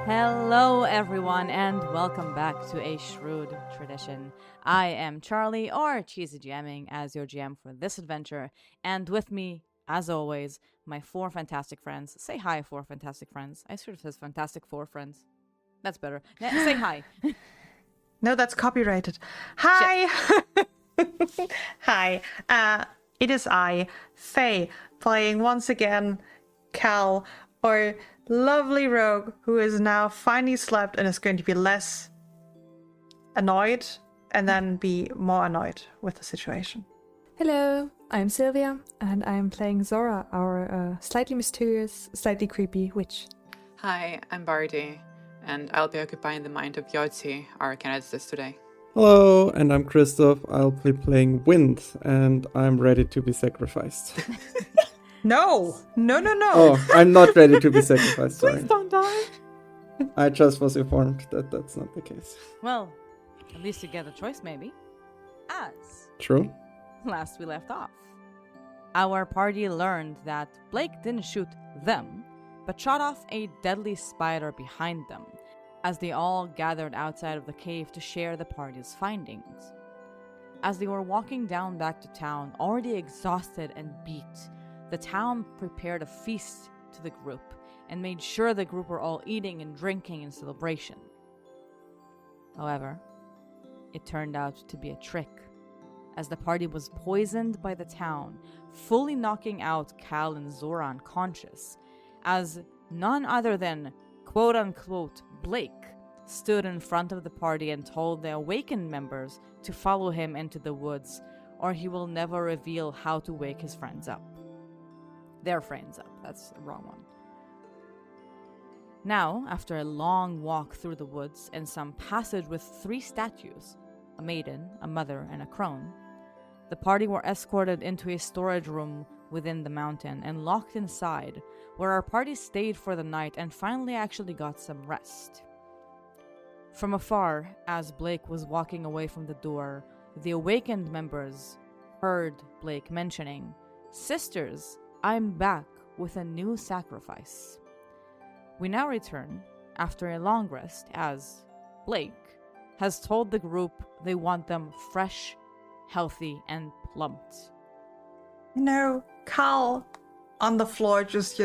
Hello, everyone, and welcome back to a Shrewd Tradition. I am Charlie, or CheesyGMing, as your GM for this adventure, and with me, as always, my four fantastic friends. Say hi, four fantastic friends. I sort of says fantastic four friends. That's better. Say hi. No, that's copyrighted. Hi! Hi. It is I, Faye, playing once again Cal, our lovely rogue who is now finally slept and is going to be less annoyed and then be more annoyed with the situation. Hello, I'm Sylvia, and I'm playing Zora, our slightly mysterious, slightly creepy witch. Hi, I'm Bardi, and I'll be occupying the mind of TheoJT, our candidate today. Hello, and I'm Christoph. I'll be playing Wind, and I'm ready to be sacrificed. No! Oh, I'm not ready to be sacrificed, sorry. Please don't die! I just was informed that that's not the case. Well, at least you get a choice, maybe. As True. last we left off, our party learned that Blake didn't shoot them, but shot off a deadly spider behind them, as they all gathered outside of the cave to share the party's findings. As they were walking down back to town, already exhausted and beat, the town prepared a feast to the group and made sure the group were all eating and drinking in celebration. However, it turned out to be a trick, as the party was poisoned by the town, fully knocking out Cal and Zora unconscious, as none other than quote-unquote Blake stood in front of the party and told the awakened members to follow him into the woods, or he will never reveal how to wake his friends up. Their friends up, that's the wrong one. Now, after a long walk through the woods and some passage with 3 statues, a maiden, a mother, and a crone, the party were escorted into a storage room within the mountain and locked inside, where our party stayed for the night and finally actually got some rest. From afar, as Blake was walking away from the door, the awakened members heard Blake mentioning, "Sisters, I'm back with a new sacrifice." We now return after a long rest as Blake has told the group they want them fresh, healthy, and plumped. Cal on the floor just,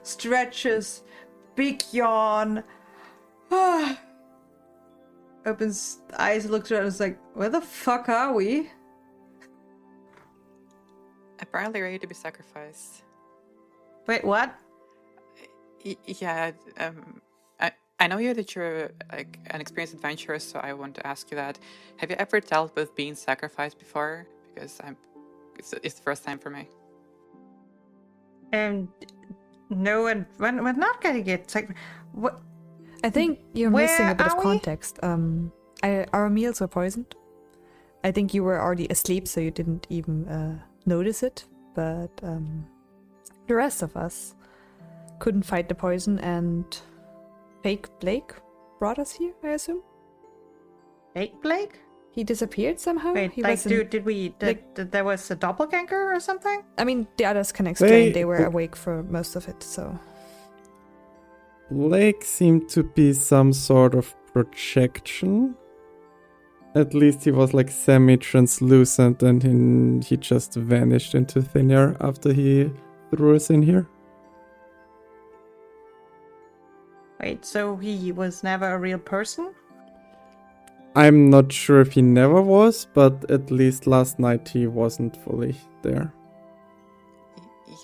stretches, big yawn, opens eyes, looks around and is like, where the fuck are we? Apparently ready to be sacrificed. Wait, what? Yeah, I know that you're like an experienced adventurer, so I want to ask you that. Have you ever dealt with being sacrificed before? Because it's the first time for me. No, and we're not gonna get what? I think you're Where missing a bit of are we? context. Our meals were poisoned. I think you were already asleep, so you didn't even notice it. But the rest of us couldn't fight the poison, and fake Blake brought us here, I assume? Fake Blake? He disappeared somehow? Wait, He like, wasn't- did there was a doppelganger or something? I mean, the others can explain. They- They were awake for most of it, so... Blake seemed to be some sort of projection. At least he was like semi-translucent, and he just vanished into thin air after he threw us in here. Wait, so he was never a real person? I'm not sure if he never was, but at least last night he wasn't fully there.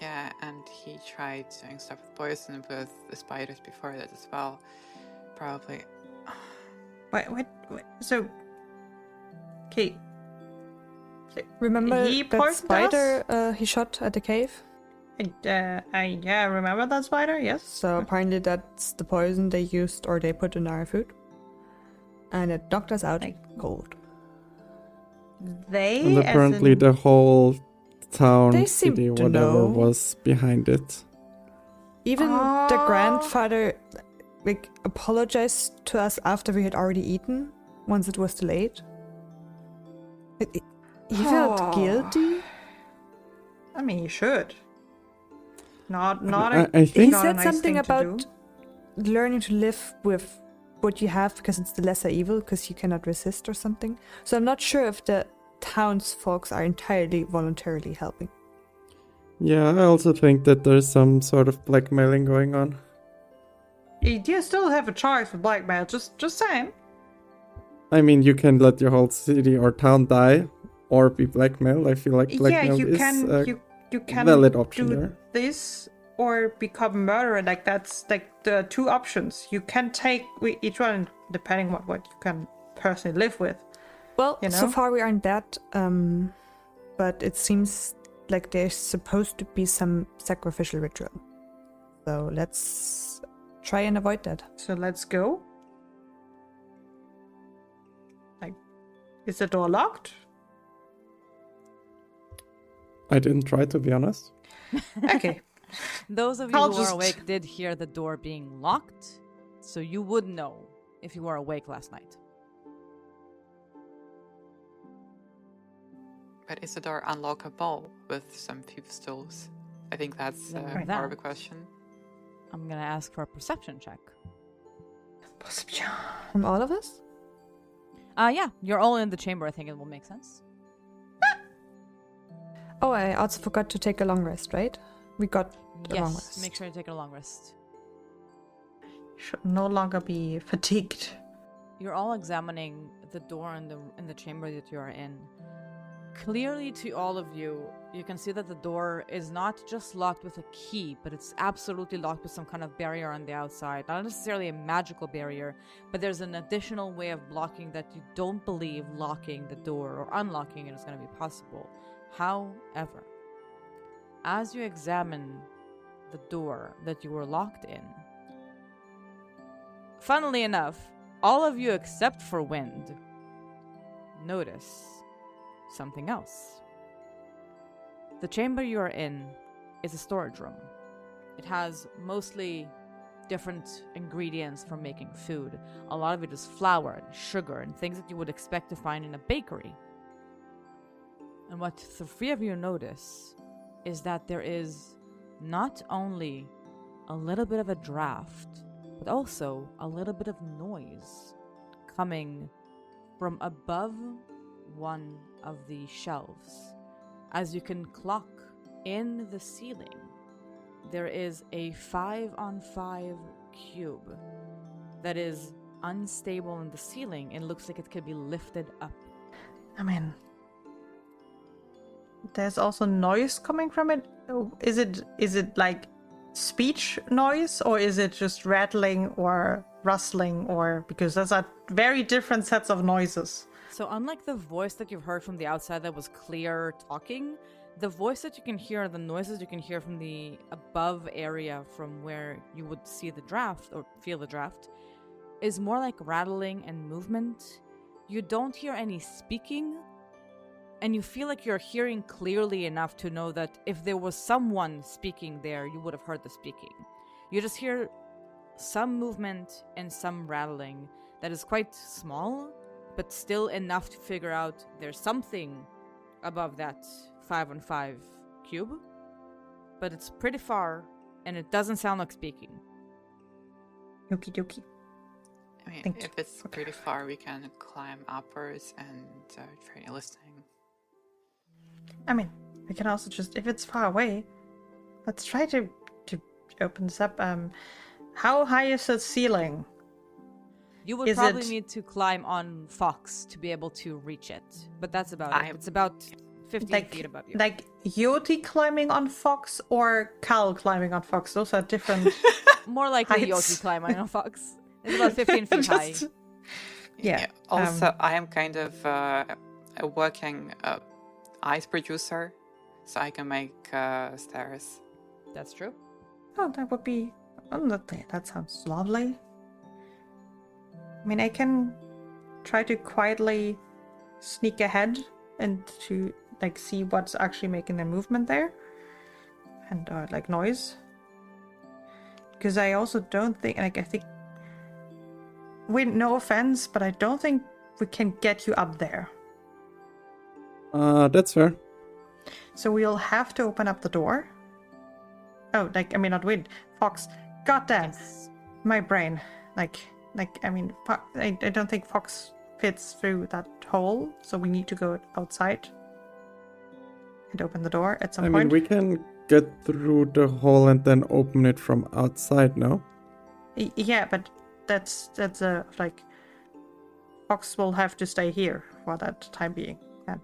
Yeah, and he tried doing stuff with poison with the spiders before that as well. Probably. Wait, so... Okay. Remember He that poisoned spider he shot at the cave? I remember that spider, yes. So apparently that's the poison they used or they put in our food. And it knocked us out cold. They, And apparently the whole town, They seem city, to whatever know. was behind it. Even the grandfather apologized to us after we had already eaten, once it was too late. He felt guilty. I mean, he should. Not. I think He not a said nice something thing to about do. learning to live with what you have because it's the lesser evil, because you cannot resist or something. So I'm not sure if the townsfolk are entirely voluntarily helping. Yeah, I also think that there's some sort of blackmailing going on. You still have a choice for blackmail, just saying. I mean, you can let your whole city or town die, or be blackmailed. I feel like blackmail you is can valid option do there. this or become a murderer. Like that's like the two options. You can take each one depending on what you can personally live with. Well, You know? so far we aren't that, but it seems like there's supposed to be some sacrificial ritual. So let's try and avoid that. So let's go. Like, is the door locked? I didn't try, to be honest. Okay. Those of you I'll who just- are awake did hear the door being locked, so you would know if you were awake last night. But is the door unlockable with some few stools? I think that's Right. more of a question. I'm gonna ask for a perception check. From all of us? Yeah, you're all in the chamber. I think it will make sense. Oh, I also forgot to take a long rest, right? We got a long Yes, rest. make sure you take a long rest. Should no longer be fatigued. You're all examining the door in the chamber that you are in. Clearly to all of you, you can see that the door is not just locked with a key, but it's absolutely locked with some kind of barrier on the outside. Not necessarily a magical barrier, but there's an additional way of blocking that you don't believe locking the door or unlocking it is going to be possible. However, as you examine the door that you were locked in, funnily enough, all of you except for Wind notice something else. The chamber you are in is a storage room. It has mostly different ingredients for making food. A lot of it is flour and sugar and things that you would expect to find in a bakery. And what the three of you notice is that there is not only a little bit of a draft, but also a little bit of noise coming from above one of the shelves. As you can clock in the ceiling, there is a 5-on-5 cube that is unstable in the ceiling and looks like it could be lifted up. I mean, there's also noise coming from it. Is it like speech noise, or is it just rattling or rustling, or because those are very different sets of noises? So unlike the voice that you've heard from the outside that was clear talking, the voice that you can hear, the noises you can hear from the above area from where you would see the draft or feel the draft is more like rattling and movement. You don't hear any speaking, and you feel like you're hearing clearly enough to know that if there was someone speaking there, you would have heard the speaking. You just hear some movement and some rattling that is quite small, but still enough to figure out there's something above that 5-on-5 cube. But it's pretty far, and it doesn't sound like speaking. Okie dokie. I mean, Thank you. if it's pretty far, we can climb upwards and try listening. I mean, we can also just, if it's far away, let's try to open this up. How high is the ceiling? You would Is probably it- need to climb on Fox to be able to reach it. But that's about it. It's about 15 feet above you. Like Yoti climbing on Fox or Cal climbing on Fox? Those are different. More likely heights. Yoti climbing on Fox. It's about 15 feet high. Just- Yeah. Also, I am kind of a working ice producer, so I can make stairs. That's true. Oh, that would be. Oh, that sounds lovely. I mean, I can try to quietly sneak ahead and to like see what's actually making the movement there, and like noise. Because I also don't think, like, I think, no offense, but I don't think we can get you up there. That's fair. So we'll have to open up the door. Oh, like, I mean, not Wind. Fox. Goddamn. Yes. my brain. I mean, I don't think Fox fits through that hole, so we need to go outside and open the door at some I point. mean, we can get through the hole and then open it from outside, no? Yeah, but that's like Fox will have to stay here for that time being. Yeah.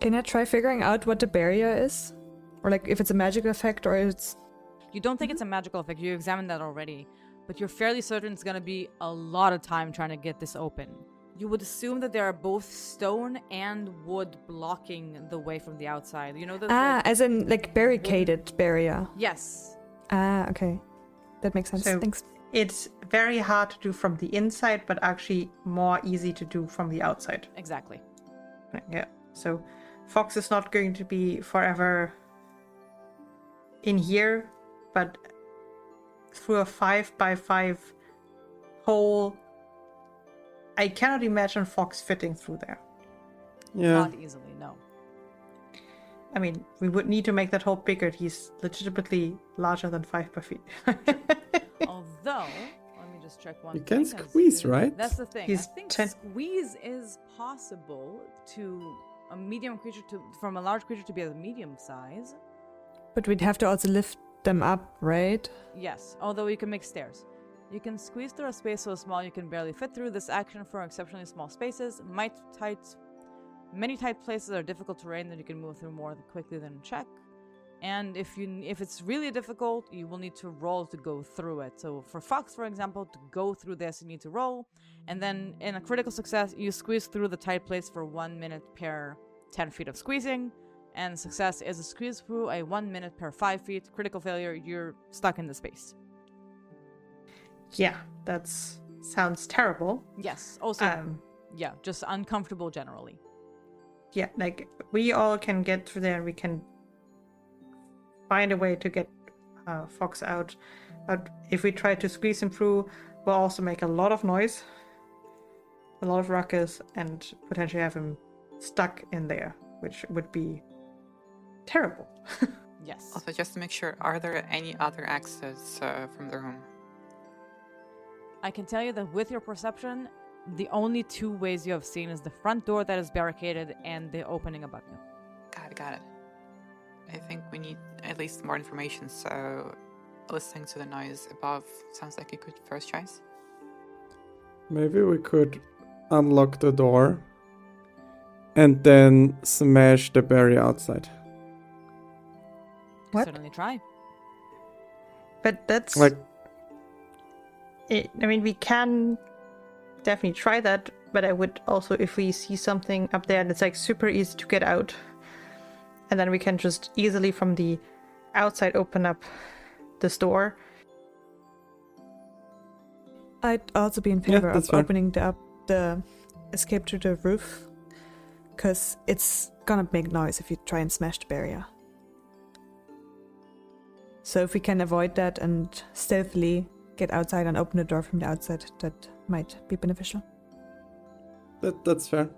Can I try figuring out what the barrier is? Or like if it's a magical effect or it's... You don't think it's a magical effect. You examined that already. But you're fairly certain it's going to be a lot of time trying to get this open. You would assume that there are both stone and wood blocking the way from the outside. You know those as in like barricaded barrier. Yes. Okay. That makes sense. So Thanks. it's very hard to do from the inside, but actually more easy to do from the outside. Exactly. Yeah. So Fox is not going to be forever in here, but through a 5x5 hole, I cannot imagine Fox fitting through there. Yeah. Not easily, no. I mean, we would need to make that hole bigger. He's legitimately larger than 5 per feet. Although, let me just check one You thing. can squeeze, right? That's the thing. He's I think 10 squeeze is possible to a medium creature from a large creature to be a medium size. But we'd have to also lift them up, right? Yes, although you can make stairs. You can squeeze through a space so small you can barely fit through. This action for exceptionally small spaces. Many tight places are difficult terrain that you can move through more quickly than check. And if it's really difficult, you will need to roll to go through it. So for Fox, for example, to go through this, you need to roll. And then in a critical success, you squeeze through the tight place for 1 minute per 10 feet of squeezing. And success is a squeeze through a 1 minute per 5 feet. Critical failure, you're stuck in the space. Yeah, that sounds terrible. Yes. Also, yeah, just uncomfortable generally. Yeah, like we all can get through there. We can find a way to get Fox out. But if we try to squeeze him through, we'll also make a lot of noise, a lot of ruckus, and potentially have him stuck in there, which would be terrible. Yes. Also, just to make sure, are there any other exits from the room? I can tell you that with your perception, the only two ways you have seen is the front door that is barricaded and the opening above you. Got it. I think we need at least more information, so listening to the noise above sounds like a good first choice. Maybe we could unlock the door and then smash the barrier outside. What? Certainly try. But that's Like, I mean, we can definitely try that, but I would also, if we see something up there that's like super easy to get out, and then we can just easily from the outside open up this door. I'd also be in favor that's of fair. opening the escape to the roof, because it's gonna make noise if you try and smash the barrier. So if we can avoid that and stealthily get outside and open the door from the outside, that might be beneficial. that's fair.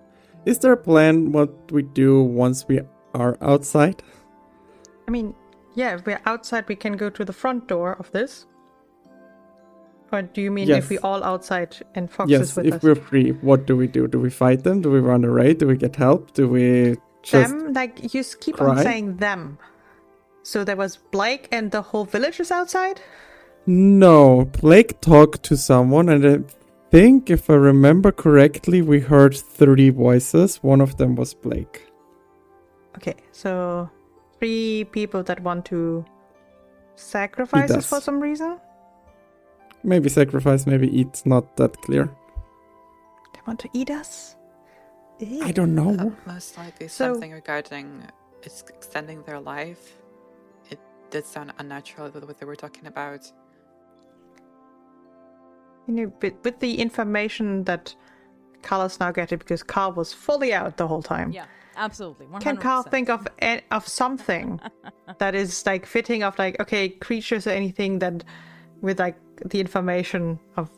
Is there a plan what we do once we are outside? I mean, yeah, if we're outside, we can go to the front door of this. Or do you mean Yes. if we all outside and Fox Yes, is with if us? we're free, what do we do? Do we fight them? Do we run away? Do we get help? Do we just... Them, like, you keep cry? on saying them. So there was Blake and the whole village is outside? No, Blake talked to someone, and I think, if I remember correctly, we heard 3 voices. One of them was Blake. Okay, so 3 people that want to sacrifice us does. for some reason? Maybe sacrifice, maybe eat, not that clear. They want to eat us? I don't know. Most likely So- something regarding extending their life. It did sound unnatural with what they were talking about. You know, but with the information that Carl is now getting, because Carl was fully out the whole time. Yeah, absolutely. 100%. Can Carl think of something that is like fitting of like, okay, creatures or anything that with like the information of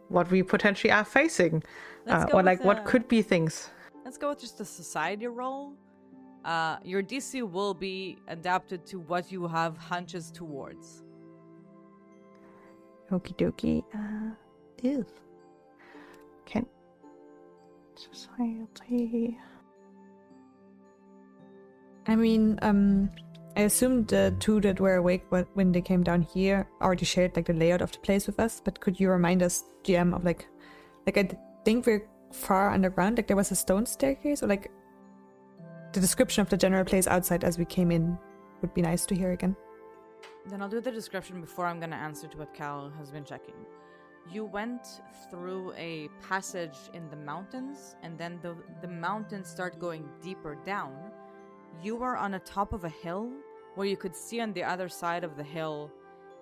what we potentially are facing, Let's go or like with, what could be things? Let's go with just a society roll. Your DC will be adapted to what you have hunches towards. Okie dokie. Ew. Can society. I mean, I assume the two that were awake when they came down here already shared like the layout of the place with us. But could you remind us, GM, of like I think we're far underground. Like there was a stone staircase, or like the description of the general place outside as we came in would be nice to hear again. Then I'll do the description before I'm going to answer to what Cal has been checking. You went through a passage in the mountains, and then the mountains start going deeper down. You were on the top of a hill where you could see on the other side of the hill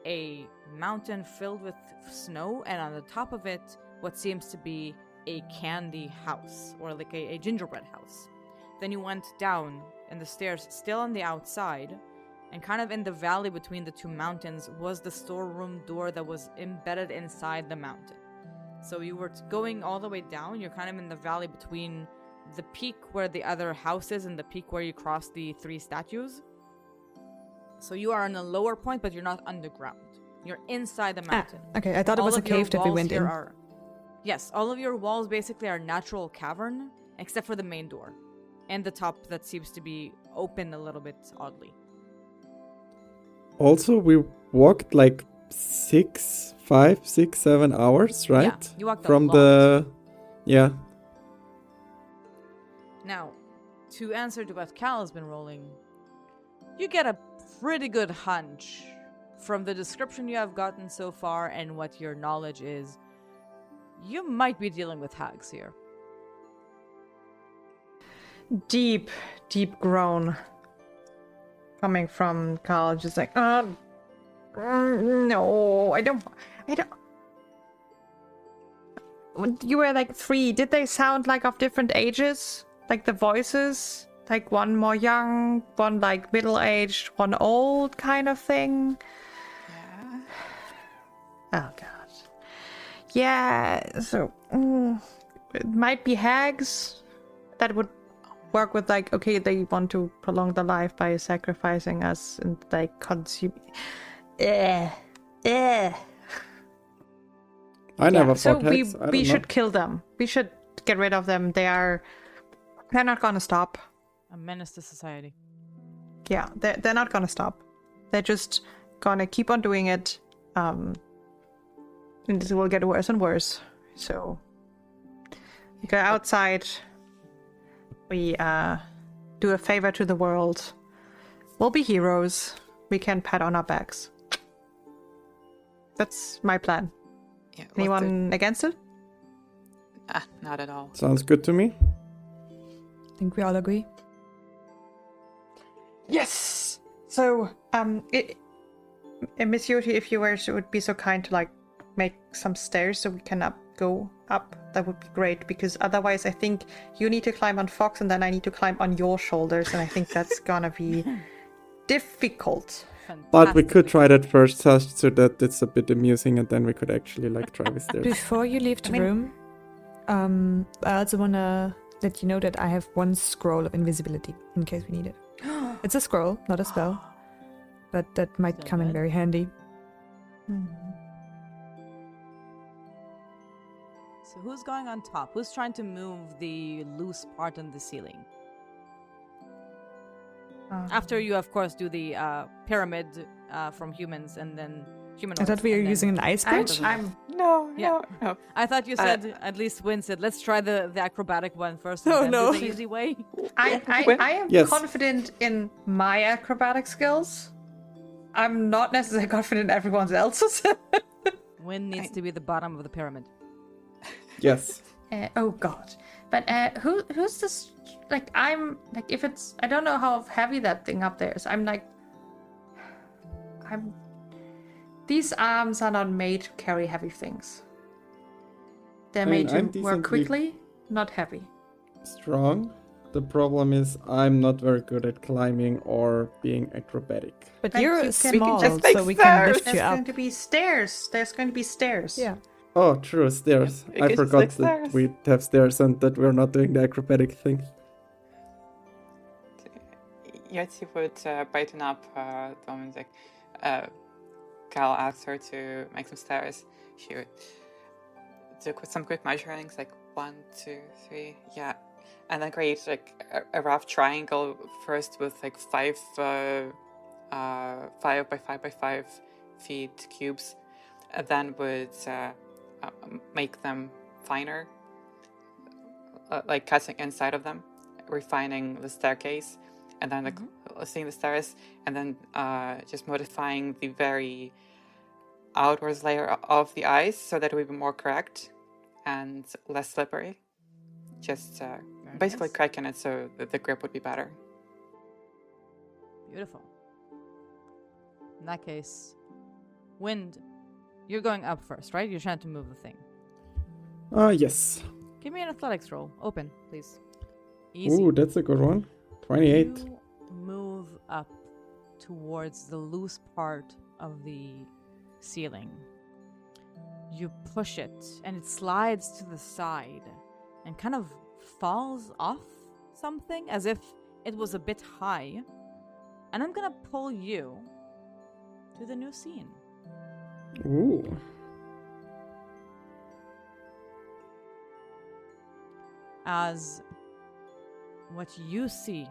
a mountain filled with snow, and on the top of it, what seems to be a candy house, or like a gingerbread house. Then you went down, and the stairs still on the outside, and kind of in the valley between the two mountains was the storeroom door that was embedded inside the mountain. So you were going all the way down, you're kind of in the valley between the peak where the other house is and the peak where you cross the 3 statues. So you are on a lower point, but you're not underground. You're inside the mountain. Okay, I thought it was a cave that we went in. Yes, all of your walls basically are natural cavern, except for the main door. And the top that seems to be open a little bit oddly. Also, we walked like 5, 6, 7 hours, right? Yeah, you walked from a lot. Yeah. Now, to answer to what Cal has been rolling, you get a pretty good hunch from the description you have gotten so far and what your knowledge is. You might be dealing with hags here. Deep groan coming from Carl, just like, no, I don't. When you were like 3, did they sound like of different ages? Like the voices? Like one more young, one like middle-aged, one old kind of thing? Yeah. Oh, God. Yeah, so it might be hags that would work with like, okay, they want to prolong the life by sacrificing us and like consume. I never fought hags. So we should kill them. We should get rid of them. They're not gonna stop. A menace to society. Yeah, they're not gonna stop. They're just gonna keep on doing it. And it will get worse and worse. So we go outside. We do a favor to the world. We'll be heroes. We can pat on our backs. That's my plan. Yeah, Anyone against it? Not at all. Sounds good to me. I think we all agree. Yes! So, Miss Yoti, if you would be so kind to like make some stairs so we can go up, that would be great, because otherwise I think you need to climb on Fox and then I need to climb on your shoulders, and I think that's gonna be difficult. Fantastic. But we could try that first, so that it's a bit amusing, and then we could actually like try with stairs. Before you leave the room, I also want to let you know that I have 1 scroll of invisibility in case we need it. It's a scroll, not a spell, but that might come in very handy. So who's going on top? Who's trying to move the loose part on the ceiling? After you, of course, do the pyramid from humans and then humanoids. I thought we were using an ice bridge. No. I thought you said, at least Win said, let's try the acrobatic one first. Oh, and then no. do the easy way. I am Yes. confident in my acrobatic skills. I'm not necessarily confident in everyone else's. Win needs to be the bottom of the pyramid. Yes. Oh God! But who's this? Like I'm like if it's I don't know how heavy that thing up there is. These arms are not made to carry heavy things. They're made to I'm work decently quickly, not heavy. strong. The problem is I'm not very good at climbing or being acrobatic. But Like, you're you can small, just so we can lift There's you going up. to be stairs. There's going to be stairs. Yeah. Oh, true, stairs. Yeah, I it's forgot like that stairs. we have stairs and that we're not doing the acrobatic thing. Yeti would brighten up the moment, like, Cal asks her to make some stairs, she would do some quick measurings, like 1, 2, 3, yeah, and then create like a rough triangle first with like 5 by 5 by 5 feet cubes, and then would make them finer, like cutting inside of them, refining the staircase, and then seeing the stairs, and then just modifying the very outwards layer of the ice so that it would be more correct and less slippery. Just basically cracking it so that the grip would be better. Beautiful. In that case, Wind, you're going up first, right? You're trying to move the thing. Yes. Give me an athletics roll. Open, please. Easy. Ooh, that's a good one. 28. You move up towards the loose part of the ceiling. You push it, and it slides to the side and kind of falls off something as if it was a bit high. And I'm gonna pull you to the new scene. Ooh. As what you see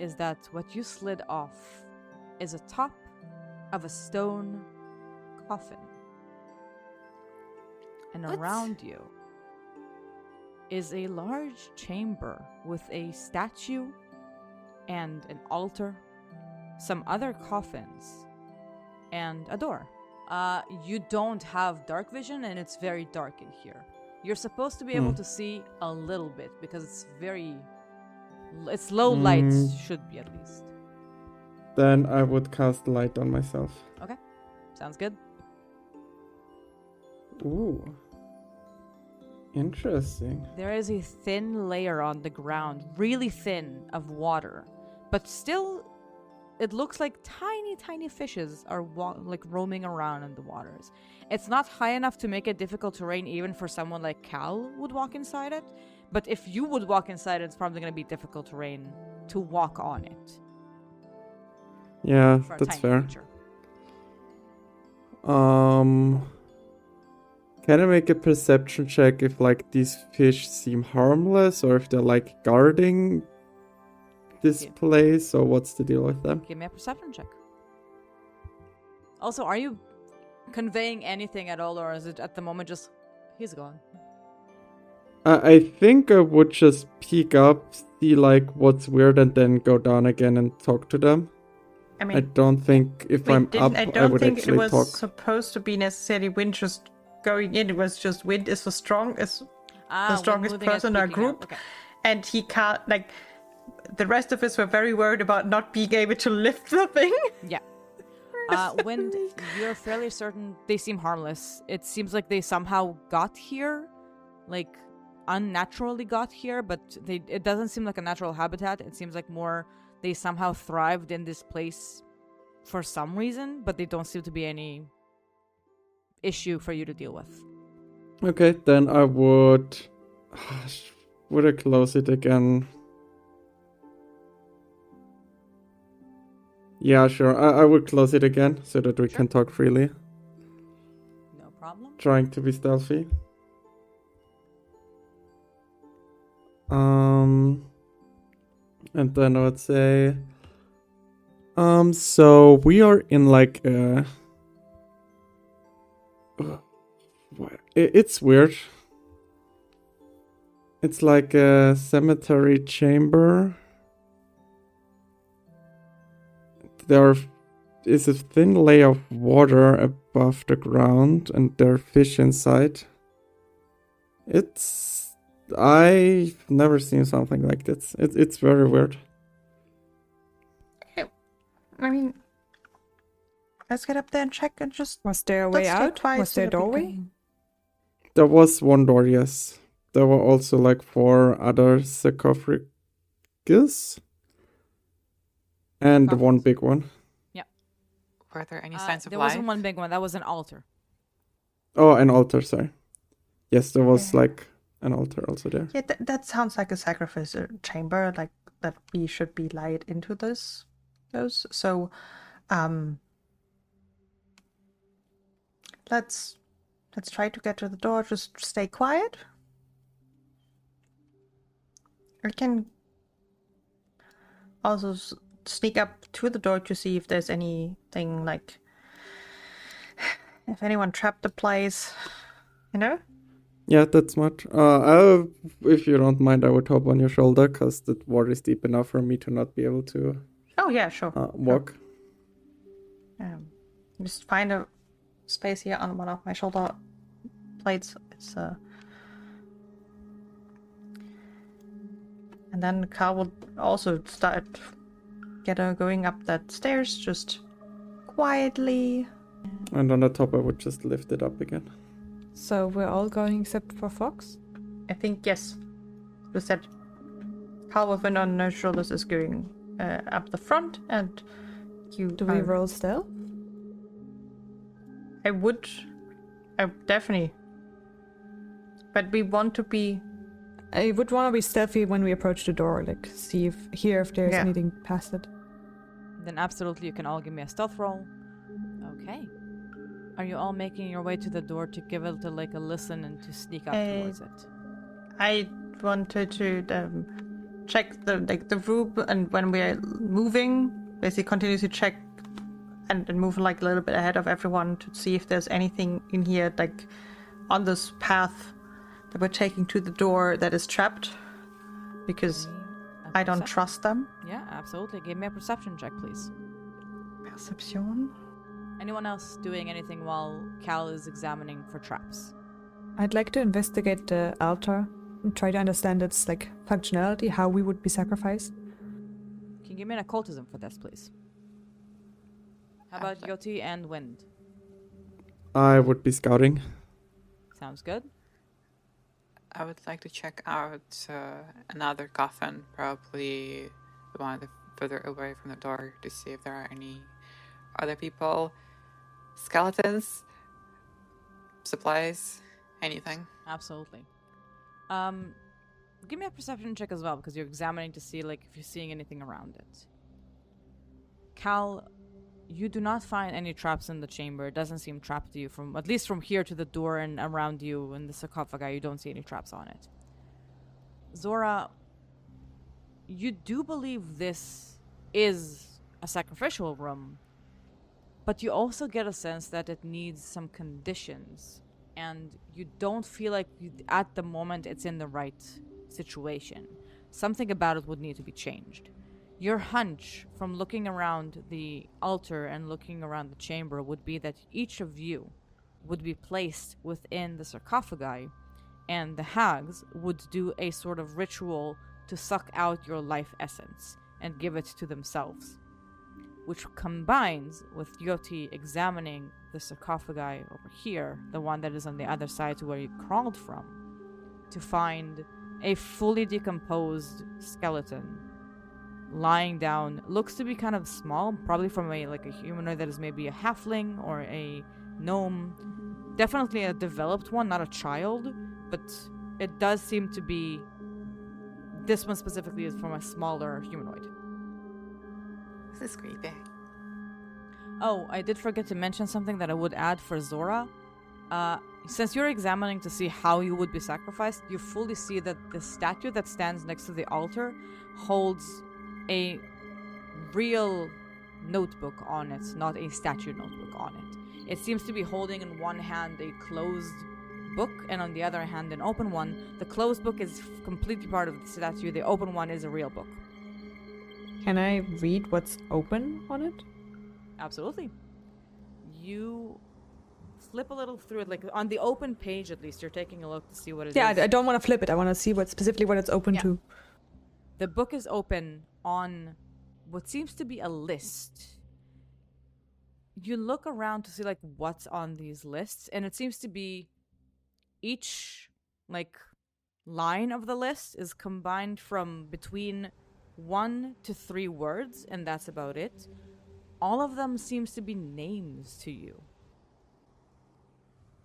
is that what you slid off is a top of a stone coffin. And around you is a large chamber with a statue and an altar, some other coffins, and a door. You don't have dark vision, and it's very dark in here. You're supposed to be able to see a little bit because it's low light, should be at least. Then I would cast light on myself. Okay, sounds good. Ooh. Interesting. There is a thin layer on the ground, really thin, of water, but still, it looks like tiny fishes are roaming around in the waters. It's not high enough to make it difficult terrain even for someone like Cal would walk inside it, but if you would walk inside it, it's probably going to be difficult terrain to walk on it. Yeah, For a that's tiny fair. creature. Can I make a perception check if like these fish seem harmless or if they're like guarding this place, or what's the deal with them? Give me a perception check. Also, are you conveying anything at all, or is it at the moment just he's gone? I think I would just peek up, see like what's weird, and then go down again and talk to them. I mean, I don't think if I'm up, I I don't would think it actually was talk. supposed to be necessarily Wind just going in. It was just Wind is the strongest person in our group, Okay. and he can't like. The rest of us were very worried about not being able to lift the thing. Yeah. Wind, you're fairly certain they seem harmless. It seems like they somehow got here, like unnaturally got here, but it doesn't seem like a natural habitat. It seems like more they somehow thrived in this place for some reason, but they don't seem to be any issue for you to deal with. Okay, then I would I close it again? Yeah, sure. I would close it again so that we can talk freely. No problem. Trying to be stealthy. And then I would say, so we are in like a. It's weird. It's like a cemetery chamber. There is a thin layer of water above the ground, and there are fish inside. I've never seen something like this. It's very weird. I mean, let's get up there and check and just. Was there a way out? Was there a doorway? There was one door, yes. There were also like 4 other sarcophagus. And one big one. Yeah. Were there any signs of there life? wasn't one big one. That was an altar. Oh, an altar, sorry. Yes, there was like an altar also there. Yeah, that sounds like a sacrifice chamber, like that we should be light into those. So, let's try to get to the door. Just stay quiet. We can also sneak up to the door to see if there's anything like if anyone trapped the place, you know? Yeah, that's smart. If you don't mind, I would hop on your shoulder, because the water is deep enough for me to not be able to Oh yeah, sure. walk. Just find a space here on one of my shoulder plates. It's and then Carl will also start going up that stairs, just quietly. And on the top, I would just lift it up again. So we're all going except for Fox? I think yes. Just that Carl with wind on her shoulders is going up the front, and you. Do we roll stealth? I definitely. But we want to be. I would want to be stealthy when we approach the door, like hear if there's anything past it. Then absolutely you can all give me a stealth roll. Okay. Are you all making your way to the door to give it a listen and to sneak up towards it? I wanted to check the room, and when we're moving, basically continuously check and move a little bit ahead of everyone to see if there's anything in here on this path that we're taking to the door that is trapped, because I don't trust them. Yeah, absolutely. Give me a perception check, please. Perception. Anyone else doing anything while Cal is examining for traps? I'd like to investigate the altar and try to understand its functionality, how we would be sacrificed. Can you give me an occultism for this, please? How about Yoti and Wind? I would be scouting. Sounds good. I would like to check out another coffin, probably the one further away from the door, to see if there are any other people, skeletons, supplies, anything. Absolutely. Give me a perception check as well, because you're examining to see if you're seeing anything around it. Cal, you do not find any traps in the chamber. It doesn't seem trapped to you, at least from here to the door and around you in the sarcophagi. You don't see any traps on it. Zora, you do believe this is a sacrificial room, but you also get a sense that it needs some conditions, and you don't feel like at the moment it's in the right situation. Something about it would need to be changed. Your hunch from looking around the altar and looking around the chamber would be that each of you would be placed within the sarcophagi, and the hags would do a sort of ritual to suck out your life essence and give it to themselves, which combines with Yoti examining the sarcophagi over here, the one that is on the other side to where you crawled from, to find a fully decomposed skeleton lying down. Looks to be kind of small, probably from a humanoid that is maybe a halfling or a gnome. Definitely a developed one, not a child, but it does seem to be, this one specifically is from a smaller humanoid. This is creepy. Oh, I did forget to mention something that I would add for Zora. Since you're examining to see how you would be sacrificed, you fully see that the statue that stands next to the altar holds a real notebook on it, not a statue notebook on it. It seems to be holding in one hand a closed book, and on the other hand an open one. The closed book is completely part of the statue. The open one is a real book. Can I read what's open on it? Absolutely. You flip a little through it, on the open page at least, you're taking a look to see what it is. Yeah, I don't want to flip it. I want to see what it's open to. The book is open on what seems to be a list. You look around to see what's on these lists, and it seems to be each line of the list is combined from between 1 to 3 words, and that's about it. All of them seems to be names to you.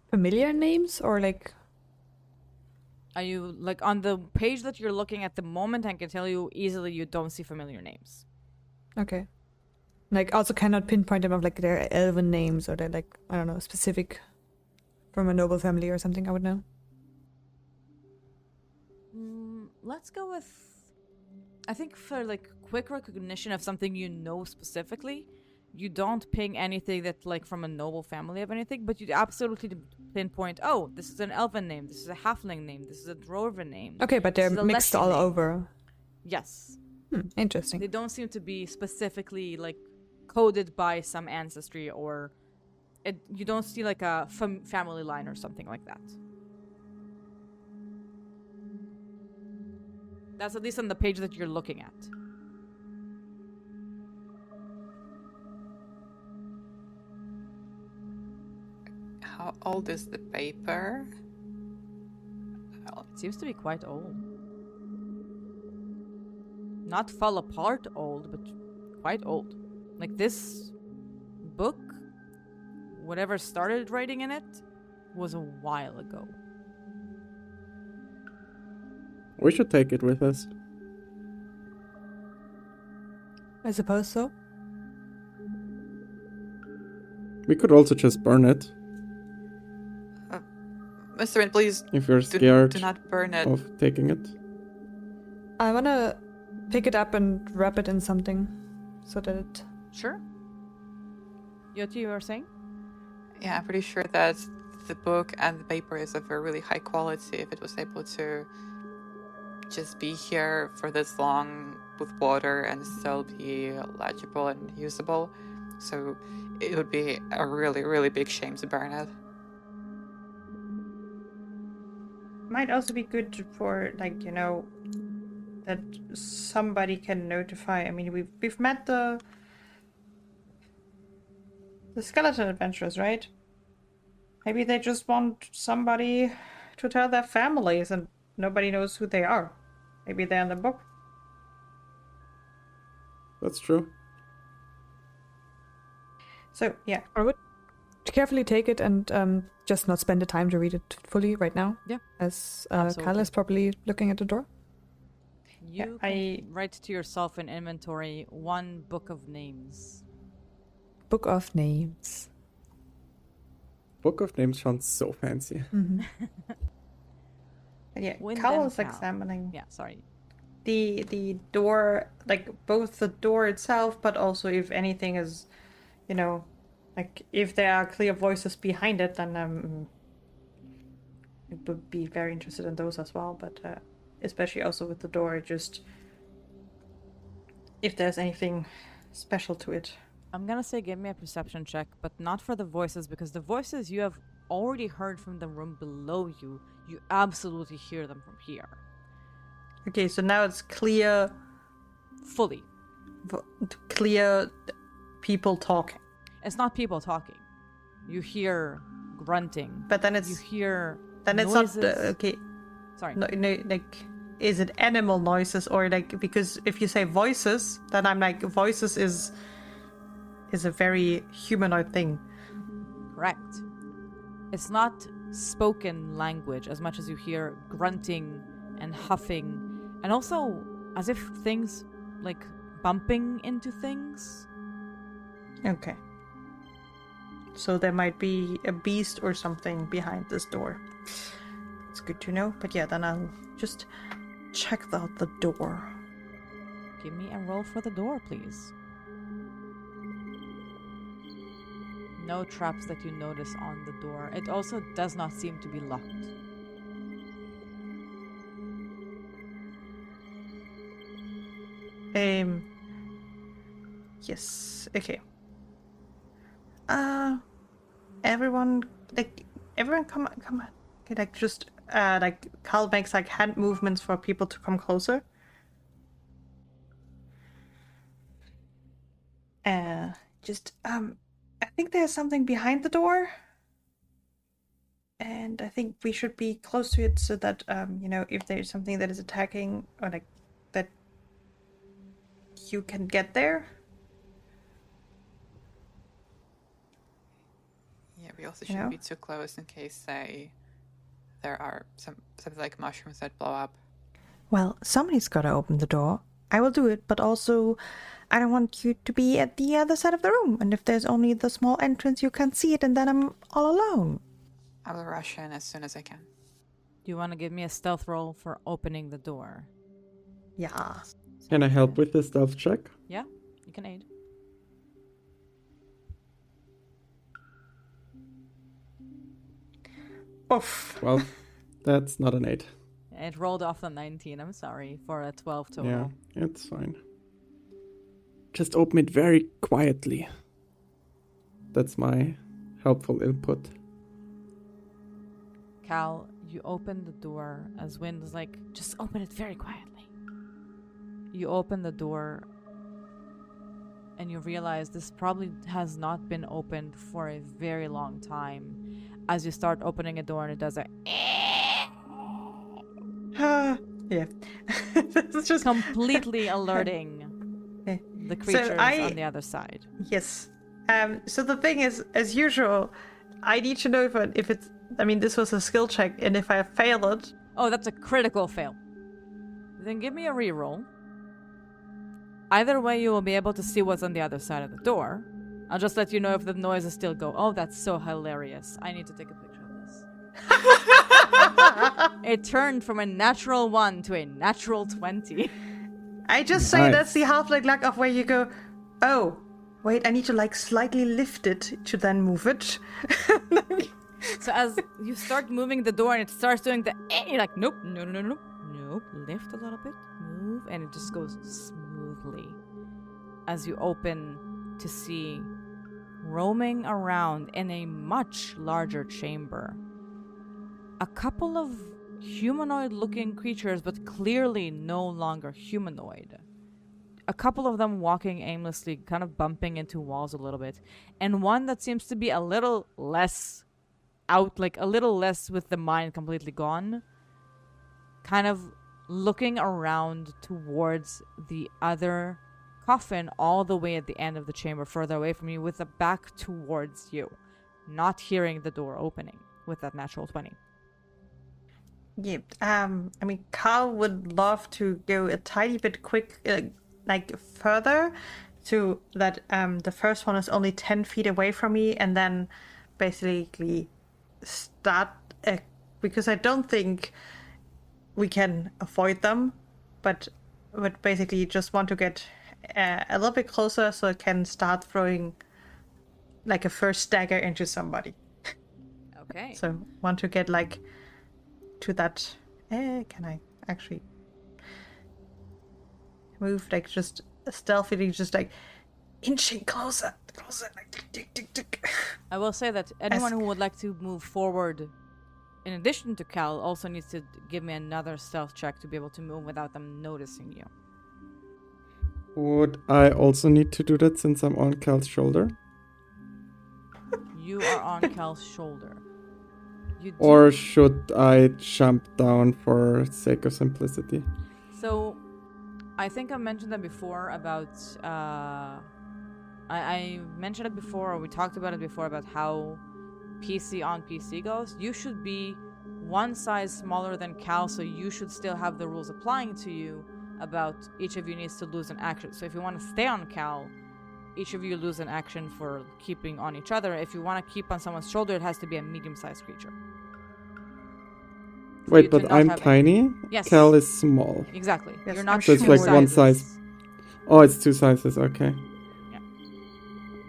Familiar names or Are you on the page that you're looking at the moment? I can tell you easily you don't see familiar names. Okay. Also cannot pinpoint them of their elven names, or they're I don't know, specific from a noble family or something, I would know. Let's go with, I think for like quick recognition of something you know specifically, you don't ping anything that like from a noble family of anything, but you absolutely pinpoint, oh, this is an elven name, this is a halfling name, this is a dwarven name. Okay, but they're mixed all over. Yes. Interesting. They don't seem to be specifically like coded by some ancestry, or you don't see like a family line or something like that. That's at least on the page that you're looking at. How old is the paper? It seems to be quite old. Not fall apart old, but quite old. Like this book, whatever started writing in it, was a while ago. We should take it with us. I suppose so. We could also just burn it. Mr. Wynn, please if you're scared do not burn it. of taking it. I wanna pick it up and wrap it in something so that it... Sure. TheoJT, you were saying? Yeah, I'm pretty sure that the book and the paper is of a really high quality if it was able to just be here for this long with water and still be legible and usable. So it would be a really, really big shame to burn it. Might also be good for, like, you know, that somebody can notify. I mean, we've met the skeleton adventurers, right? Maybe they just want somebody to tell their families and nobody knows who they are. Maybe they're in the book. That's true. So, yeah. I would carefully take it and just not spend the time to read it fully right now. Yeah. As Kyle is probably looking at the door. You can write to yourself in inventory 1 book of names. Book of names. Book of names sounds so fancy. Mm-hmm. Yeah, Wind Cal and is Cal. examining Yeah, sorry. the door, like both the door itself, but also if anything is, you know, like if there are clear voices behind it, then it would be very interested in those as well. But especially also with the door, just if there's anything special to it. I'm gonna say give me a perception check, but not for the voices, because the voices you have already heard from the room below you. You absolutely hear them from here. Okay, so now it's clear. Fully. Clear people talking. It's not people talking. You hear grunting. But then it's... You hear Then it's noises. not... okay. Sorry. No, like... Is it animal noises or like... Because if you say voices, then I'm like... Voices is a very humanoid thing. Correct. It's not spoken language as much as you hear grunting and huffing, and also as if things like bumping into things. Okay. So there might be a beast or something behind this door. It's good to know. But yeah, then I'll just check out the door. Give me a roll for the door, please. No traps that you notice on the door. It also does not seem to be locked. Yes. Okay. Everyone come on. Okay, like just like Carl makes like hand movements for people to come closer. I think there's something behind the door. And I think we should be close to it so that you know, if there's something that is attacking or like that you can get there. Yeah, we also shouldn't be too close in case there are something like mushrooms that blow up. Well, somebody's gotta open the door. I will do it, but also I don't want you to be at the other side of the room. And if there's only the small entrance, you can't see it, and then I'm all alone. I will rush in as soon as I can. Do you want to give me a stealth roll for opening the door? Yeah. Can I help with the stealth check? Yeah, you can aid. Oof. Well, that's not an 8. It rolled off the 19, I'm sorry, for a 12 total. Yeah, it's fine. Just open it very quietly. That's my helpful input. Cal, you open the door as Wind is like, just open it very quietly. You open the door and you realize this probably has not been opened for a very long time. As you start opening a door and it does a Yeah. This is just completely alerting the creatures on the other side. Yes. So the thing is, as usual, I need to know if it's. I mean, this was a skill check, and if I fail it. Oh, that's a critical fail. Then give me a reroll. Either way, you will be able to see what's on the other side of the door. I'll just let you know if the noises still go. Oh, that's so hilarious. I need to take a picture of this. It turned from a natural 1 to a natural 20. I just say that's the half-like luck of where you go, oh, wait, I need to like slightly lift it to then move it. So as you start moving the door and it starts doing the you're like, nope, no, lift a little bit, move, and it just goes smoothly. As you open to see roaming around in a much larger chamber, a couple of humanoid-looking creatures, but clearly no longer humanoid. A couple of them walking aimlessly, kind of bumping into walls a little bit, and one that seems to be a little less out, like a little less with the mind completely gone, kind of looking around towards the other coffin all the way at the end of the chamber, further away from you, with the back towards you, not hearing the door opening with that natural 20. Yeah, I mean, Carl would love to go a tiny bit quick, like further, to that the first one is only 10 feet away from me, and then basically start, because I don't think we can avoid them, but would basically just want to get a little bit closer so I can start throwing like a first dagger into somebody. Okay. So want to get like to that. Can I actually move like just stealthily, just like inching closer, like tick, tick, tick. I will say that anyone who would like to move forward, in addition to Cal, also needs to give me another stealth check to be able to move without them noticing you. Would I also need to do that since I'm on Cal's shoulder? You are on Cal's shoulder. You do... Or should I jump down for sake of simplicity? So, I think I mentioned that before about... I mentioned it before, or we talked about it before, about how PC on PC goes. You should be one size smaller than Cal, so you should still have the rules applying to you about each of you needs to lose an action. So if you want to stay on Cal, each of you lose an action for keeping on each other. If you want to keep on someone's shoulder, it has to be a medium-sized creature. Wait, but I'm tiny? Yes. Cal is small. Exactly. Yes, You're not So it's like one size. Oh, it's 2 sizes, okay. Yeah.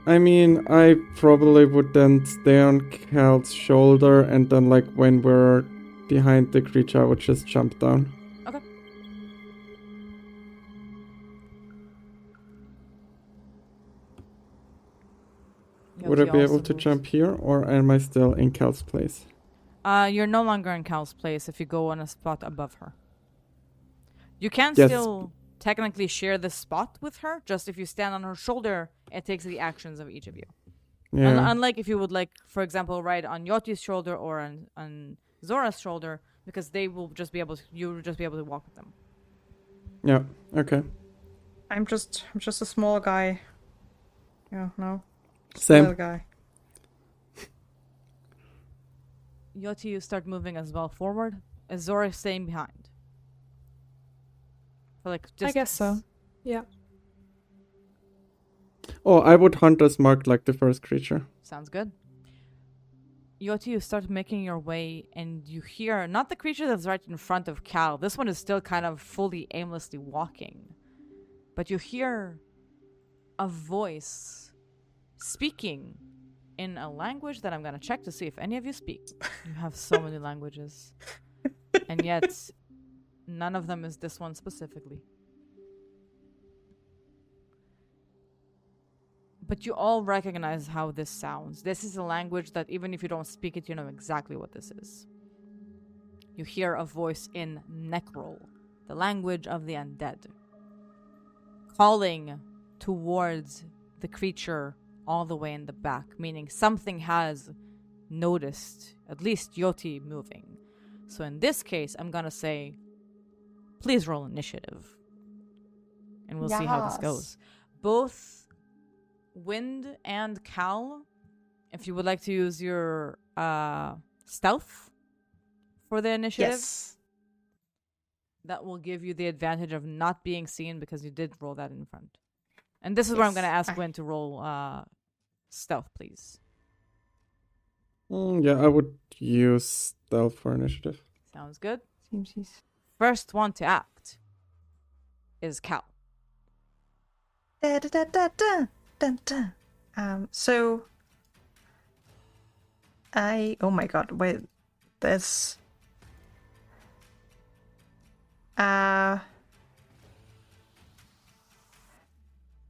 I mean, I probably would then stay on Cal's shoulder, and then like when we're behind the creature, I would just jump down. Okay. Would I be able to jump here, or am I still in Cal's place? You're no longer in Cal's place if you go on a spot above her. You can Yes. still technically share the spot with her, just if you stand on her shoulder, it takes the actions of each of you. Yeah. Unlike if you would, like, for example, ride on TheoJT's shoulder or on Zora's shoulder, because they will just be able to, you will just be able to walk with them. Yeah, okay. I'm just a small guy. Yeah, no. Same. Little guy. TheoJT, you start moving as well forward. Is Zora staying behind? For like I guess so. Yeah. Oh, I would hunt as marked like the first creature. Sounds good. Yoti, you start making your way and you hear not the creature that's right in front of Cal. This one is still kind of fully aimlessly walking. But you hear a voice speaking in a language that I'm going to check to see if any of you speak. You have so many languages. And yet, none of them is this one specifically. But you all recognize how this sounds. This is a language that even if you don't speak it, you know exactly what this is. You hear a voice in Necrol, the language of the undead, calling towards the creature all the way in the back, meaning something has noticed, at least Yoti moving. So in this case, I'm gonna say, please roll initiative. And we'll see how this goes. Both Wind and Cal, if you would like to use your stealth for the initiative, Yes. that will give you the advantage of not being seen because you did roll that in front. And this is where I'm going to ask Wind to roll stealth, please. Yeah, I would use stealth for initiative. Sounds good. Seems easy. First one to act is Cal. Da, da, da, da, da. Dun, dun. So oh my god, wait, there's the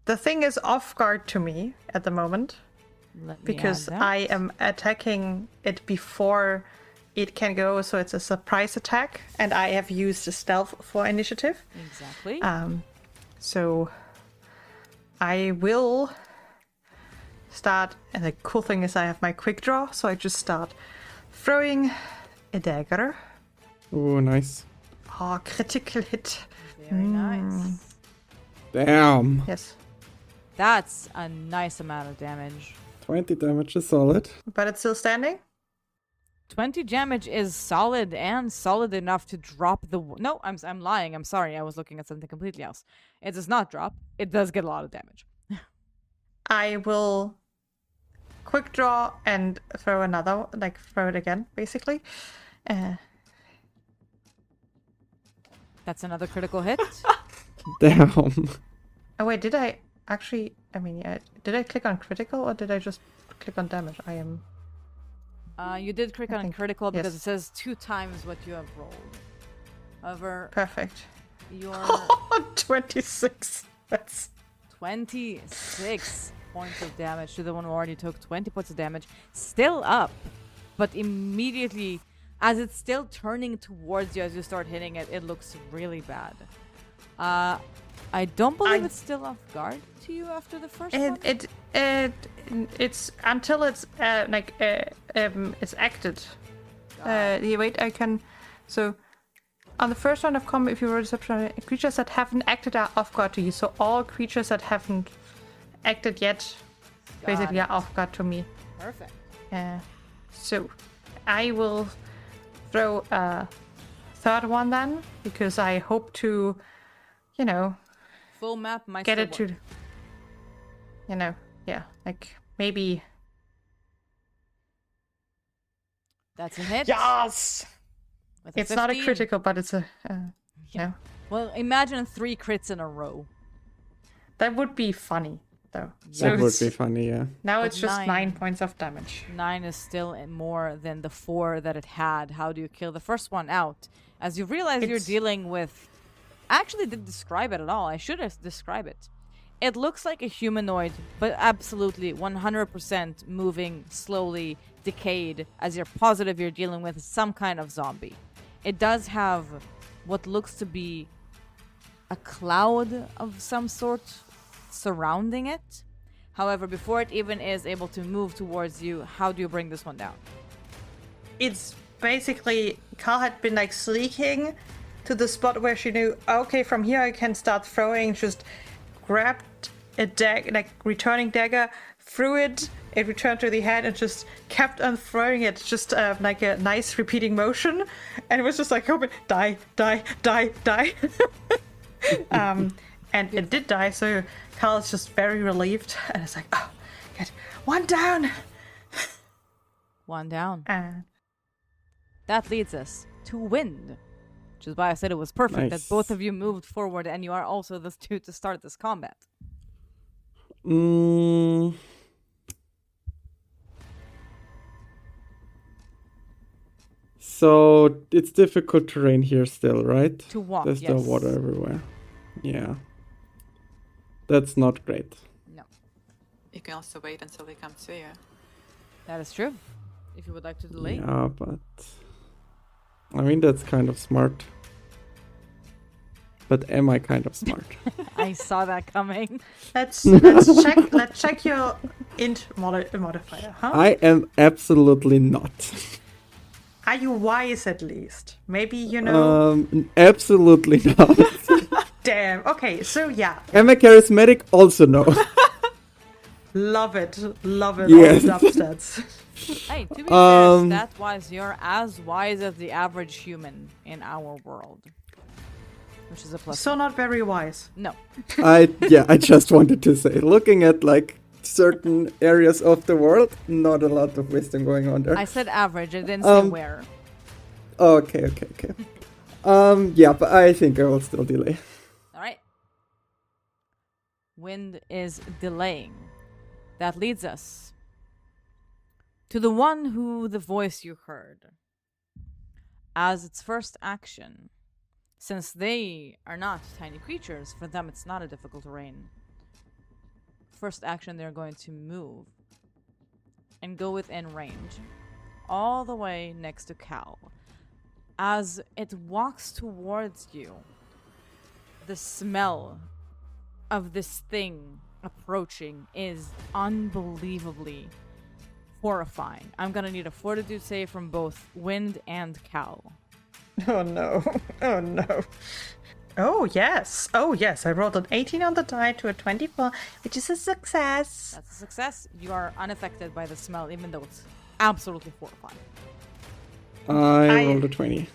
thing is off guard to me at the moment because I am attacking it before it can go, so it's a surprise attack, and I have used the stealth for initiative. Exactly. So I will start, and the cool thing is I have my quick draw, so I just start throwing a dagger. Oh, nice. Oh, critical hit. Very nice. Damn. Yes. That's a nice amount of damage. 20 damage is solid. But it's still standing? 20 damage is solid and solid enough to drop the... No, I'm lying. I'm sorry. I was looking at something completely else. It does not drop. It does get a lot of damage. I will quick draw and throw another, throw it again, basically. That's another critical hit. Damn. Oh wait, did I actually... did I click on critical or did I just click on damage? I am... You did click on critical because yes. it says 2 times what you have rolled. However, Perfect. your 26. That's 26 points of damage to the one who already took 20 points of damage. Still up, but immediately, as it's still turning towards you as you start hitting it, it looks really bad. I don't believe it's still off guard to you after the first one. It's until it's it's acted. Wait, I can. So on the first round of combat, if you roll deception, creatures that haven't acted are off guard to you. So all creatures that haven't acted yet, basically are off guard to me. Perfect. So I will throw a third one then, because I hope to, Full map might get still it work. to, maybe. That's a hit. Yes! With a It's not a 15. critical, but it's a, no. Well, imagine 3 crits in a row. That would be funny, though. That would it's- be funny, yeah. Now But it's just 9. 9 points of damage. 9 is still more than the 4 that it had. How do you kill the first one out? As you realize you're It's- dealing with... I actually didn't describe it at all. I should have described it. It looks like a humanoid, but absolutely 100% moving slowly, decayed, as you're positive you're dealing with some kind of zombie. It does have what looks to be a cloud of some sort surrounding it. However, before it even is able to move towards you, how do you bring this one down? It's basically, Carl had been sleeking to the spot where she knew, okay, from here I can start throwing, just grabbed a dagger, returning dagger, threw it returned to the head and just kept on throwing it, just a nice repeating motion, and it was just hoping, die, die, die, die. And it did die, so Carl is just very relieved, and it's oh, good, one down. One down. And That leads us to wind. Which is why I said it was perfect Nice. that both of you moved forward and you are also the two to start this combat. So it's difficult terrain here still, right? To walk, There's yes. still water everywhere. Yeah. That's not great. No, You can also wait until they come to you. that is true. If you would like to delay. Yeah, but I mean that's kind of smart. But am I kind of smart? I saw that coming. let's check your int modifier, huh? I am absolutely not. Are you wise at least? Maybe you know. Absolutely not. Damn. Okay, so yeah, Am I charismatic? Also no. love it. Yes. All dubstets. Hey, to be fair, stat-wise, you're as wise as the average human in our world. Which is a plus. So not very wise. No. I just wanted to say, looking at like certain areas of the world, not a lot of wisdom going on there. I said average, I didn't say where. Okay. Yeah, but I think I will still delay. Alright. Wind is delaying. That leads us to the one who the voice you heard. As its first action, since they are not tiny creatures, for them it's not a difficult terrain. First action, they're going to move and go within range, all the way next to Cal. As it walks towards you, the smell of this thing approaching is unbelievably horrifying. I'm gonna need a fortitude save from both Wind and Cal. Oh no. Oh yes. I rolled an 18 on the die to a 24, which is a success. That's a success. You are unaffected by the smell, even though it's absolutely horrifying. I rolled a 20.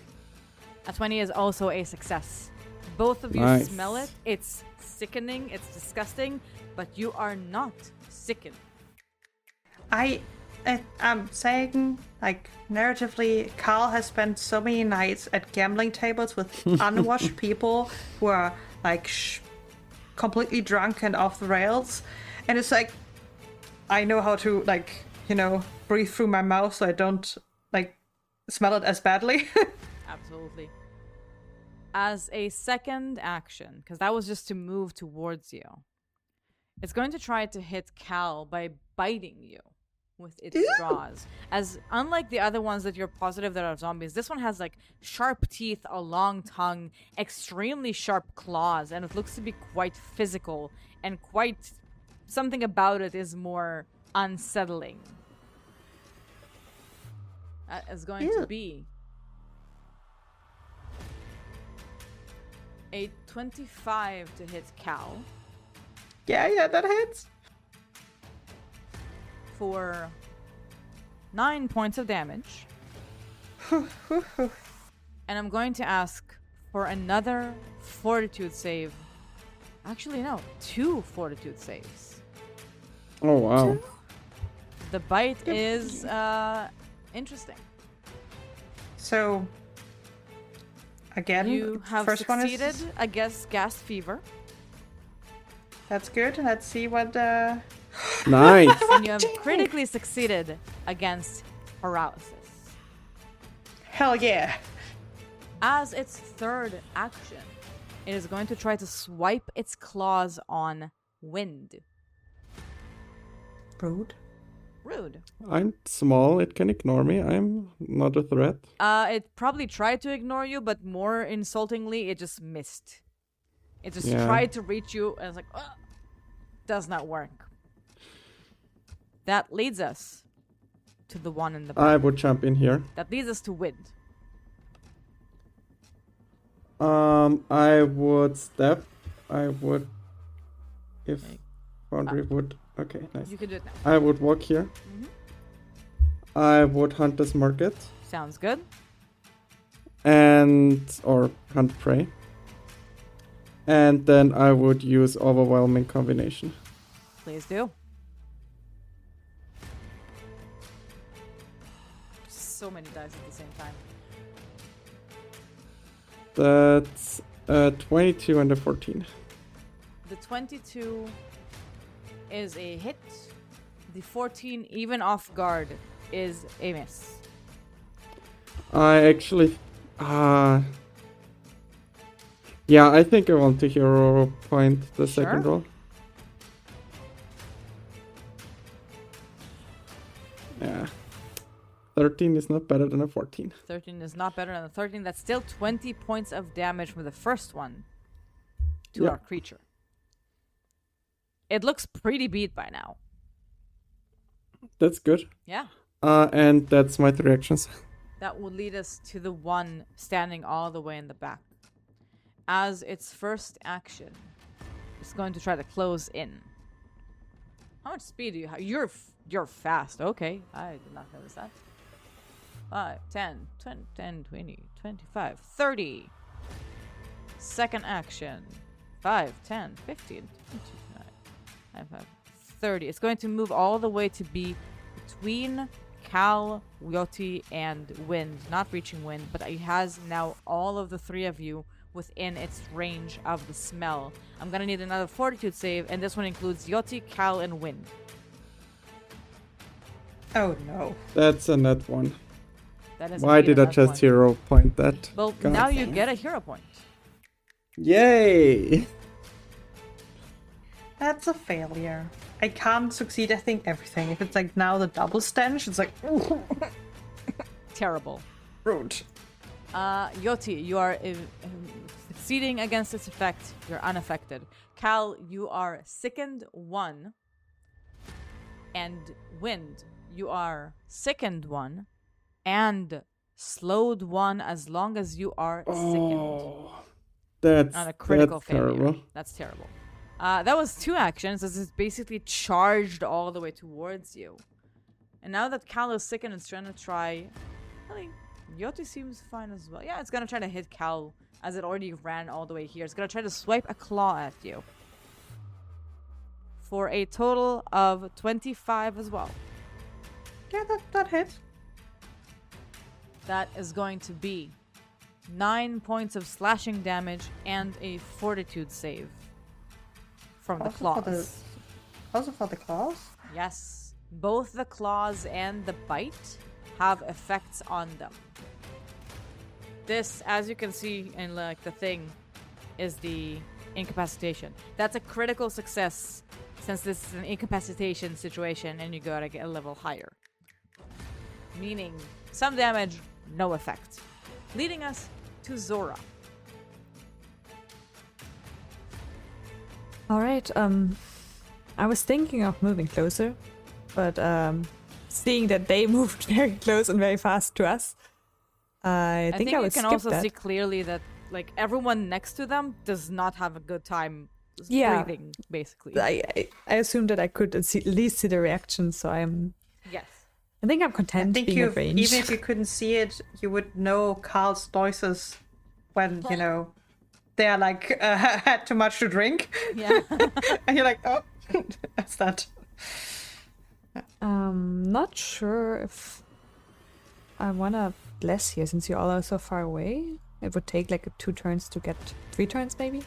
A 20 is also a success. Both of you Nice. smell it. It's sickening. It's disgusting. But you are not sickened. I'm saying, like, narratively, Carl has spent so many nights at gambling tables with unwashed people who are, like, completely drunk and off the rails. And it's like, I know how to, like, breathe through my mouth so I don't, like, smell it as badly. Absolutely. As a second action, because that was just to move towards you, it's going to try to hit Cal by biting you with its jaws. As unlike the other ones that you're positive that are zombies, this one has like sharp teeth, a long tongue, extremely sharp claws, and it looks to be quite physical, and quite something about it is more unsettling. That is going to be a 25 to hit Cal. Yeah, that hits. For 9 points of damage. And I'm going to ask for another fortitude save. Actually, no, 2 fortitude saves. Oh, wow. The bite is interesting. So, again, You have first succeeded one is... against gas fever, That's good. Let's see what... Nice. and you have critically succeeded against paralysis. Hell yeah. As its third action, it is going to try to swipe its claws on Wind. Rude. Rude. I'm small. It can ignore me. I'm not a threat. It probably tried to ignore you, but more insultingly, it just missed. It just Yeah. tried to reach you, and it's like, ugh, does not work. That leads us to the one in the back. I would jump in here. That leads us to Wind. I would step. I would... If Boundary would... Okay, nice. You can do it now. I would walk here. I would hunt this market. Sounds good. Or hunt prey. And then I would use overwhelming combination. Please do. so many dice at the same time. That's 22 and a 14. The 22 is a hit. The 14, even off guard, is a miss. I actually... yeah, I think I want to hero point the second Sure. roll. Yeah. 13 is not better than a 14. 13 is not better than a 13. That's still 20 points of damage from the first one to Yeah. our creature. It looks pretty beat by now. That's good. Yeah. And that's my 3 actions. That will lead us to the one standing all the way in the back. As its first action, it's going to try to close in. How much speed do you have? You're fast. Okay, I did not notice that. 5, 10, 20, 25, 30. Second action. 5, 10, 15, 25, 30. It's going to move all the way to be between Cal, TheoJT, and Wind. Not reaching Wind, but it has now all of the 3 of you within its range of the smell. I'm going to need another fortitude save, and this one includes TheoJT, Cal, and Wind. Oh no. That's a net 1. That is Why indeed did a I net just one. hero point that? Well, God. now you get a hero point. Yay! That's a failure. I can't succeed, I think, everything. If it's like now the double stench, it's like Terrible. rude. TheoJT, you are succeeding against its effect. You're unaffected. Cal, you are sickened 1. And Wind, you are sickened 1. And slowed 1 as long as you are sickened. Oh, that's On a critical that's failure. terrible. That's terrible. That was 2 actions. This is basically charged all the way towards you. And now that Cal is sickened, it's trying to try... I think TheoJT seems fine as well. Yeah, it's going to try to hit Cal as it already ran all the way here. It's going to try to swipe a claw at you. For a total of 25 as well. Yeah, that hit. That is going to be 9 points of slashing damage and a fortitude save. From the claws. Also for the claws? Yes. Both the claws and the bite have effects on them. This, as you can see in like the thing, is the incapacitation. That's a critical success since this is an incapacitation situation and you gotta get a level higher. Meaning some damage, no effect. Leading us to Zora. All right. I was thinking of moving closer, but seeing that they moved very close and very fast to us, I think I you would can skip also that. see clearly that like everyone next to them does not have a good time Yeah. breathing, basically. I assumed that I could at least see the reaction, so Yes. I think I'm I content think being you, at range. even if you couldn't see it, you would know Carl's noises when, you know, they're like, had too much to drink. Yeah. And you're like, oh, that's that. Not sure if I wanna bless here since you all are so far away. It would take like 2 turns to get 3 turns, maybe.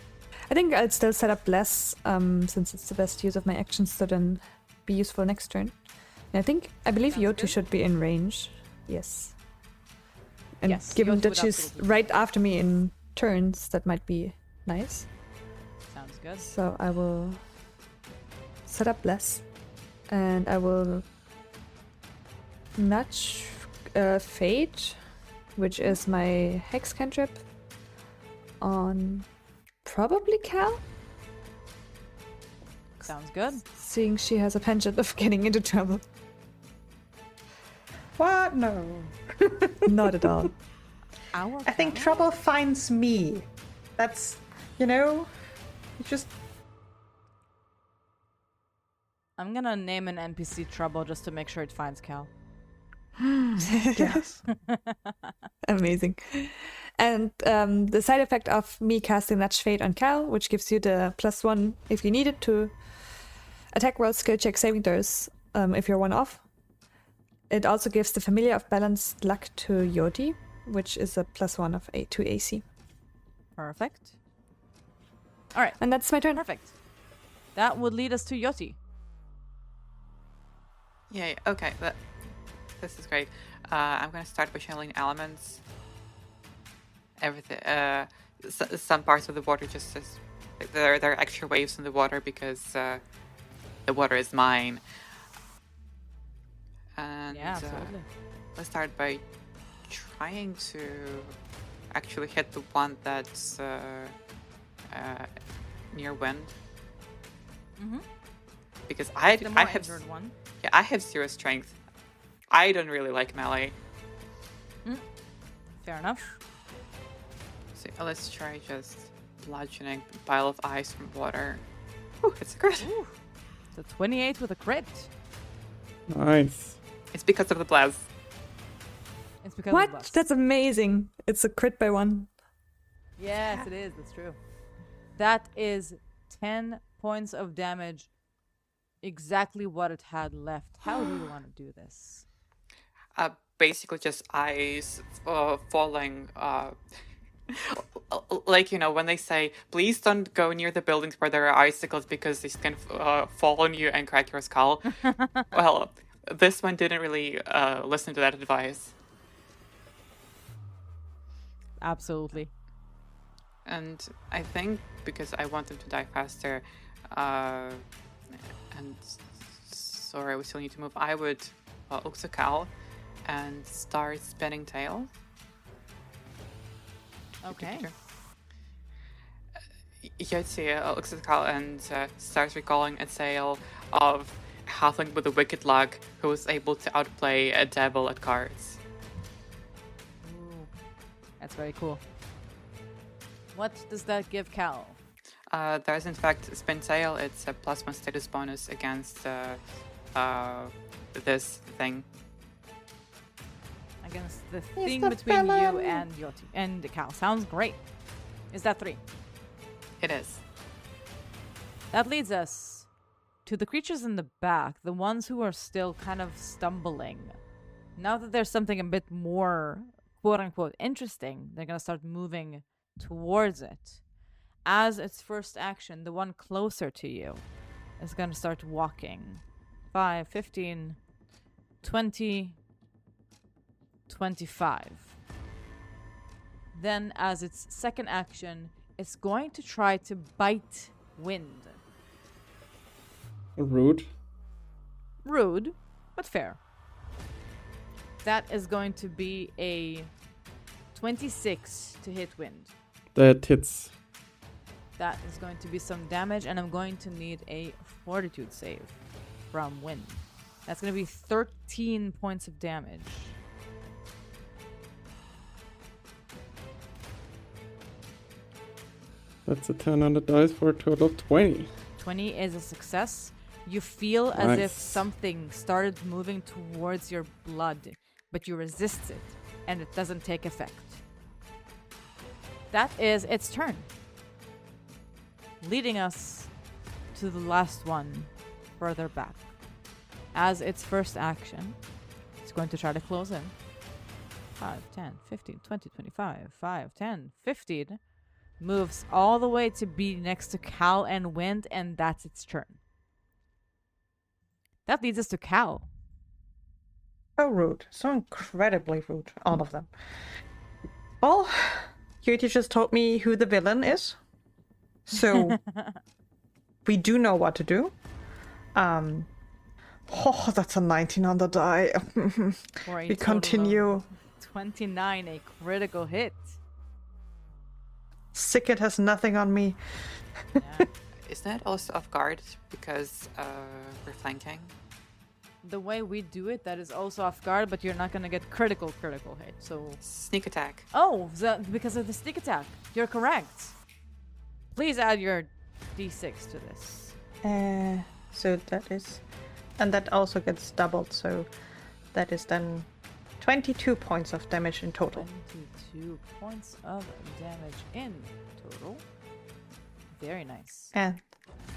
I think I'd still set up bless since it's the best use of my actions to then be useful next turn. And I believe Sounds TheoJT good. should be in range. Yes. And Yes, given TheoJT that would she's absolutely be. right after me in turns, that might be nice. Sounds good. So I will set up bless, and I will nudge Fate, which is my hex cantrip, on probably Cal, Sounds good. seeing she has a penchant of getting into trouble. What? No. Not at all. Our I think Cal? trouble finds me. That's, you know, you just... I'm gonna name an NPC Trouble just to make sure it finds Cal. Yes. Amazing. And the side effect of me casting Nudge Fate on Cal, which gives you the +1 if you need it to attack roll, skill check, saving throws if you're 1 off. It also gives the Familiar of Balanced Luck to Yoti, which is a +1 to AC. Perfect. All right. And that's my turn. Perfect. That would lead us to Yoti. Yeah, okay. This is great. I'm going to start by channeling elements. Everything. Some parts of the water just there are extra waves in the water because the water is mine. And Yeah, absolutely. let's start by trying to actually hit the one that's near wind. Mm-hmm. Because The I more have injured one. yeah, I have 0 strength. I don't really like melee. Fair enough. So let's try just bludgeoning a pile of ice from water. Ooh, it's a crit. Ooh. So 28 with a crit. Nice. It's because of the blast. It's because of What? Blast. That's amazing. It's a crit by 1. Yes, it is. That's true. That is 10 points of damage. Exactly what it had left. How do you want to do this? Basically just ice falling. Like, when they say, please don't go near the buildings where there are icicles because they can fall on you and crack your skull. Well, this one didn't really listen to that advice. Absolutely. And I think because I want them to die faster, and sorry, we still need to move, I would Uxacal and start spinning tail. Okay. Yeti Uxacal and starts recalling a tale of a halfling with a wicked luck who was able to outplay a devil at cards. Ooh, that's very cool. What does that give Cal? There's in fact spin tail. It's a +1 status bonus against this thing. Against the thing between you and Yoti and Cal. Sounds great. Is that 3? It is. That leads us to the creatures in the back, the ones who are still kind of stumbling. Now that there's something a bit more quote-unquote interesting, they're going to start moving towards it. As its first action, the one closer to you is going to start walking. 5, 15, 20, 25. Then, as its second action, it's going to try to bite wind. Rude. Rude, but fair. That is going to be a 26 to hit wind. That hits. That is going to be some damage, and I'm going to need a fortitude save from wind. That's going to be 13 points of damage. That's a 10 on the dice for a total of 20. 20 is a success. You feel as if Nice. something started moving towards your blood, but you resist it, and it doesn't take effect. That is its turn. Leading us to the last one further back. As its first action, it's going to try to close in. 5, 10, 15, 20, 25, 5, 10, 15. Moves all the way to be next to Cal and Wind, and that's its turn. That leads us to Cal. So rude. So incredibly rude. All of them. Well, Yoti just told me who the villain is. So we do know what to do. Oh, that's a 19 on the die. For a We total continue. of 29, a critical hit. Sick, it has nothing on me. Yeah. Isn't that also off guard because we're flanking? The way we do it, that is also off guard, but you're not gonna get critical hit. So, Sneak attack. oh, because of the sneak attack, you're correct. Please add your d6 to this. So that is, and that also gets doubled. So that is then 22 points of damage in total. 22 points of damage in total. Very nice. And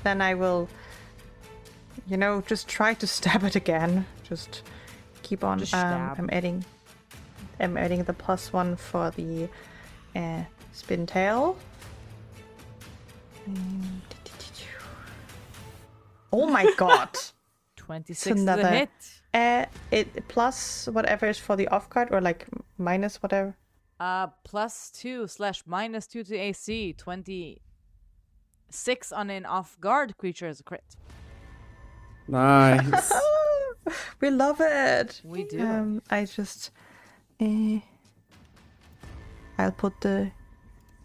then I will, just try to stab it again. Just keep on. Just stab. I'm adding the +1 for the spin tail. Oh my god! 26 is another- a hit. It plus whatever is for the off guard, or like minus whatever. +2 / -2 to AC. 26 on an off guard creature is a crit. Nice. We love it. We do. I just I'll put the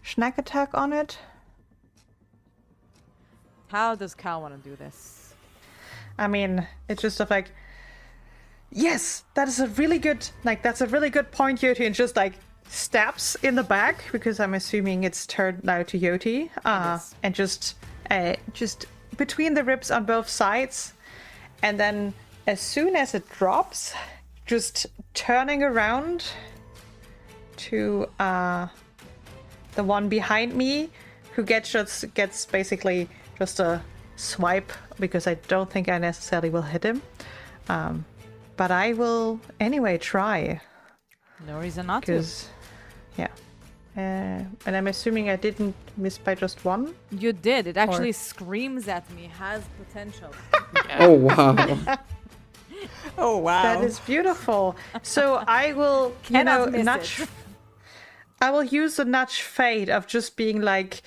snack attack on it. How does Cal want to do this? I mean, it's just stuff like, yes, that's a really good point, Yoti, and just like stabs in the back, because I'm assuming it's turned now to Yoti, and just between the ribs on both sides, and then as soon as it drops, just turning around to the one behind me, who gets basically just a swipe, because I don't think I necessarily will hit him. But I will anyway try. No reason not to. Because, yeah. And I'm assuming I didn't miss by just one. You did. It actually screams at me. Has potential. Oh wow. Oh wow. That is beautiful. So I will, Cannot miss nudge. it. I will use the nudge fate of just being like,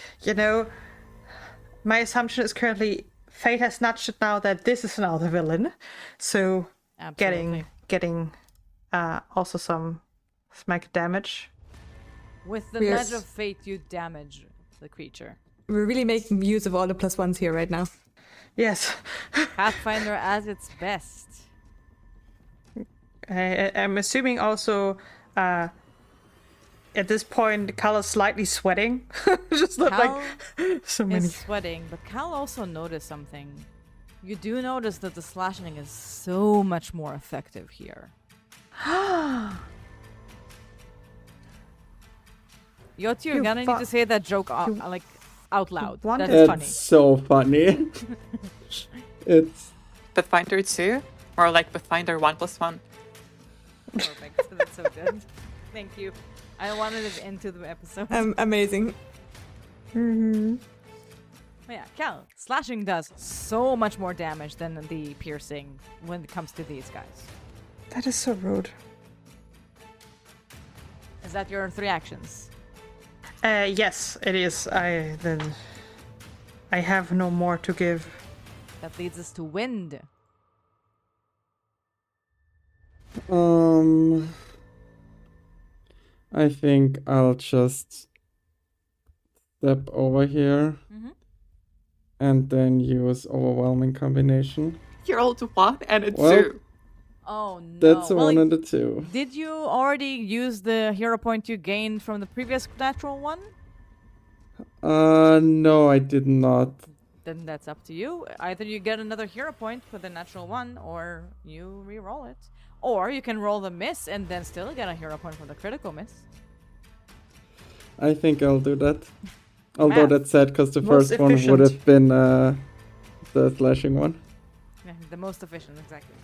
my assumption is currently fate has nudged it now that this is now the villain. So Absolutely. getting also some smack damage. With the nudge of fate, you damage the creature. We're really making use of all the +1s here right now. Yes. Pathfinder at its best. I'm assuming also at this point Cal is slightly sweating. Just not Cal like so many. is sweating, but Cal also noticed something. You do notice that the slashing is so much more effective here. Yoti, you're gonna need to say that joke out loud. wanted- That's It's funny. so funny. It's Pathfinder 2? Or like Pathfinder 1+1? Perfect. That's so good. Thank you. I wanted it into the episode. Amazing. Mm-hmm. But yeah, Cal, slashing does so much more damage than the piercing when it comes to these guys. That is so rude. Is that your 3 actions? Yes, it is. I have no more to give. That leads us to wind. I think I'll just step over here and then use overwhelming combination. You rolled a 1 and a 2. Well, Oh no. That's a Well, 1 and a 2. did you already use the hero point you gained from the previous natural one? No, I did not. Then that's up to you. Either you get another hero point for the natural one, or you re-roll it. Or you can roll the miss and then still get a hero point for the critical miss. I think I'll do that. Although Math. that's sad because the Most first one would efficient. have been the slashing one. Yeah, the most efficient, exactly.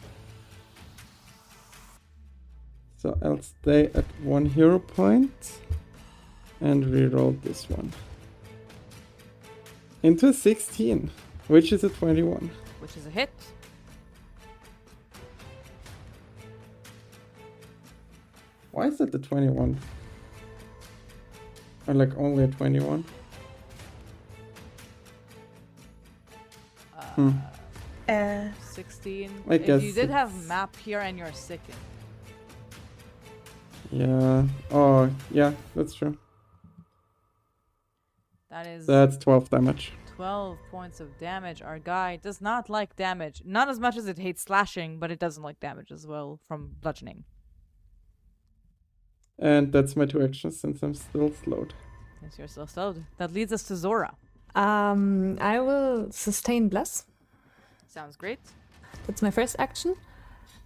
So I'll stay at 1 hero point and reroll this one. Into a 16, which is a 21. Which is a hit. Why is it the 21? Or like only a 21? 16. I guess You did have it's- map here and you're sickened. Yeah. Oh, yeah, that's true. That is That's 12 damage. 12 points of damage. Our guy does not like damage. Not as much as it hates slashing, but it doesn't like damage as well from bludgeoning. And that's my 2 actions since I'm still slowed. Yes, you're still slowed. That leads us to Zora. I will sustain bless. Sounds great. That's my first action.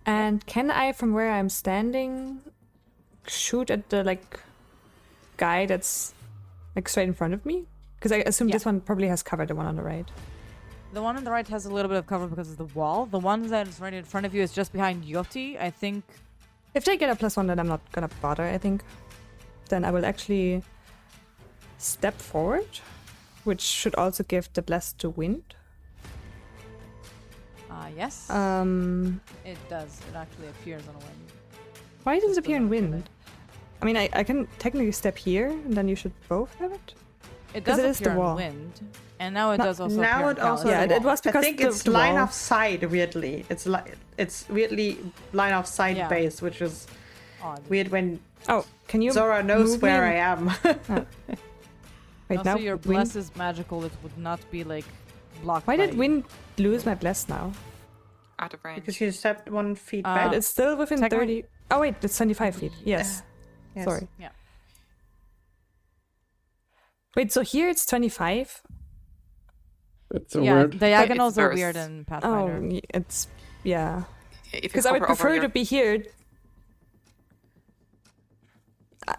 And can I, from where I'm standing, shoot at the guy that's straight in front of me? Because I assume this one probably has covered the one on the right. The one on the right has a little bit of cover because of the wall. The one that is right in front of you is just behind Yoti. I think. If they get a +1, then I'm not gonna bother, I think. Then I will actually step forward, which should also give the bless to wind. Yes. It does. It actually appears on a wind. Why does it Just appear in doesn't wind? I mean, I can technically step here, and then you should both have it. It does it is appear the wall. in wind, and now it does also now appear it in Cal. also- Yeah, the it was I because think the it's line wall- of sight. Weirdly, it's weirdly line of sight Yeah. based, which is Odd. weird when Oh, can you Zora knows move where me? I am. Wait, Also, now your wind- bless is magical. It would not be like blocked. Why by did wind lose my bless now? Out of range. Because you stepped 1 feet Uh, back. But it's still within technically- 30. Oh wait, it's 25 feet. Yes. Yes. Sorry. Yeah. Wait, so here it's 25? That's so Yeah, weird. diagonals are bursts. weird in Oh, Pathfinder. it's yeah. If you Because I would hover over prefer your- to be here.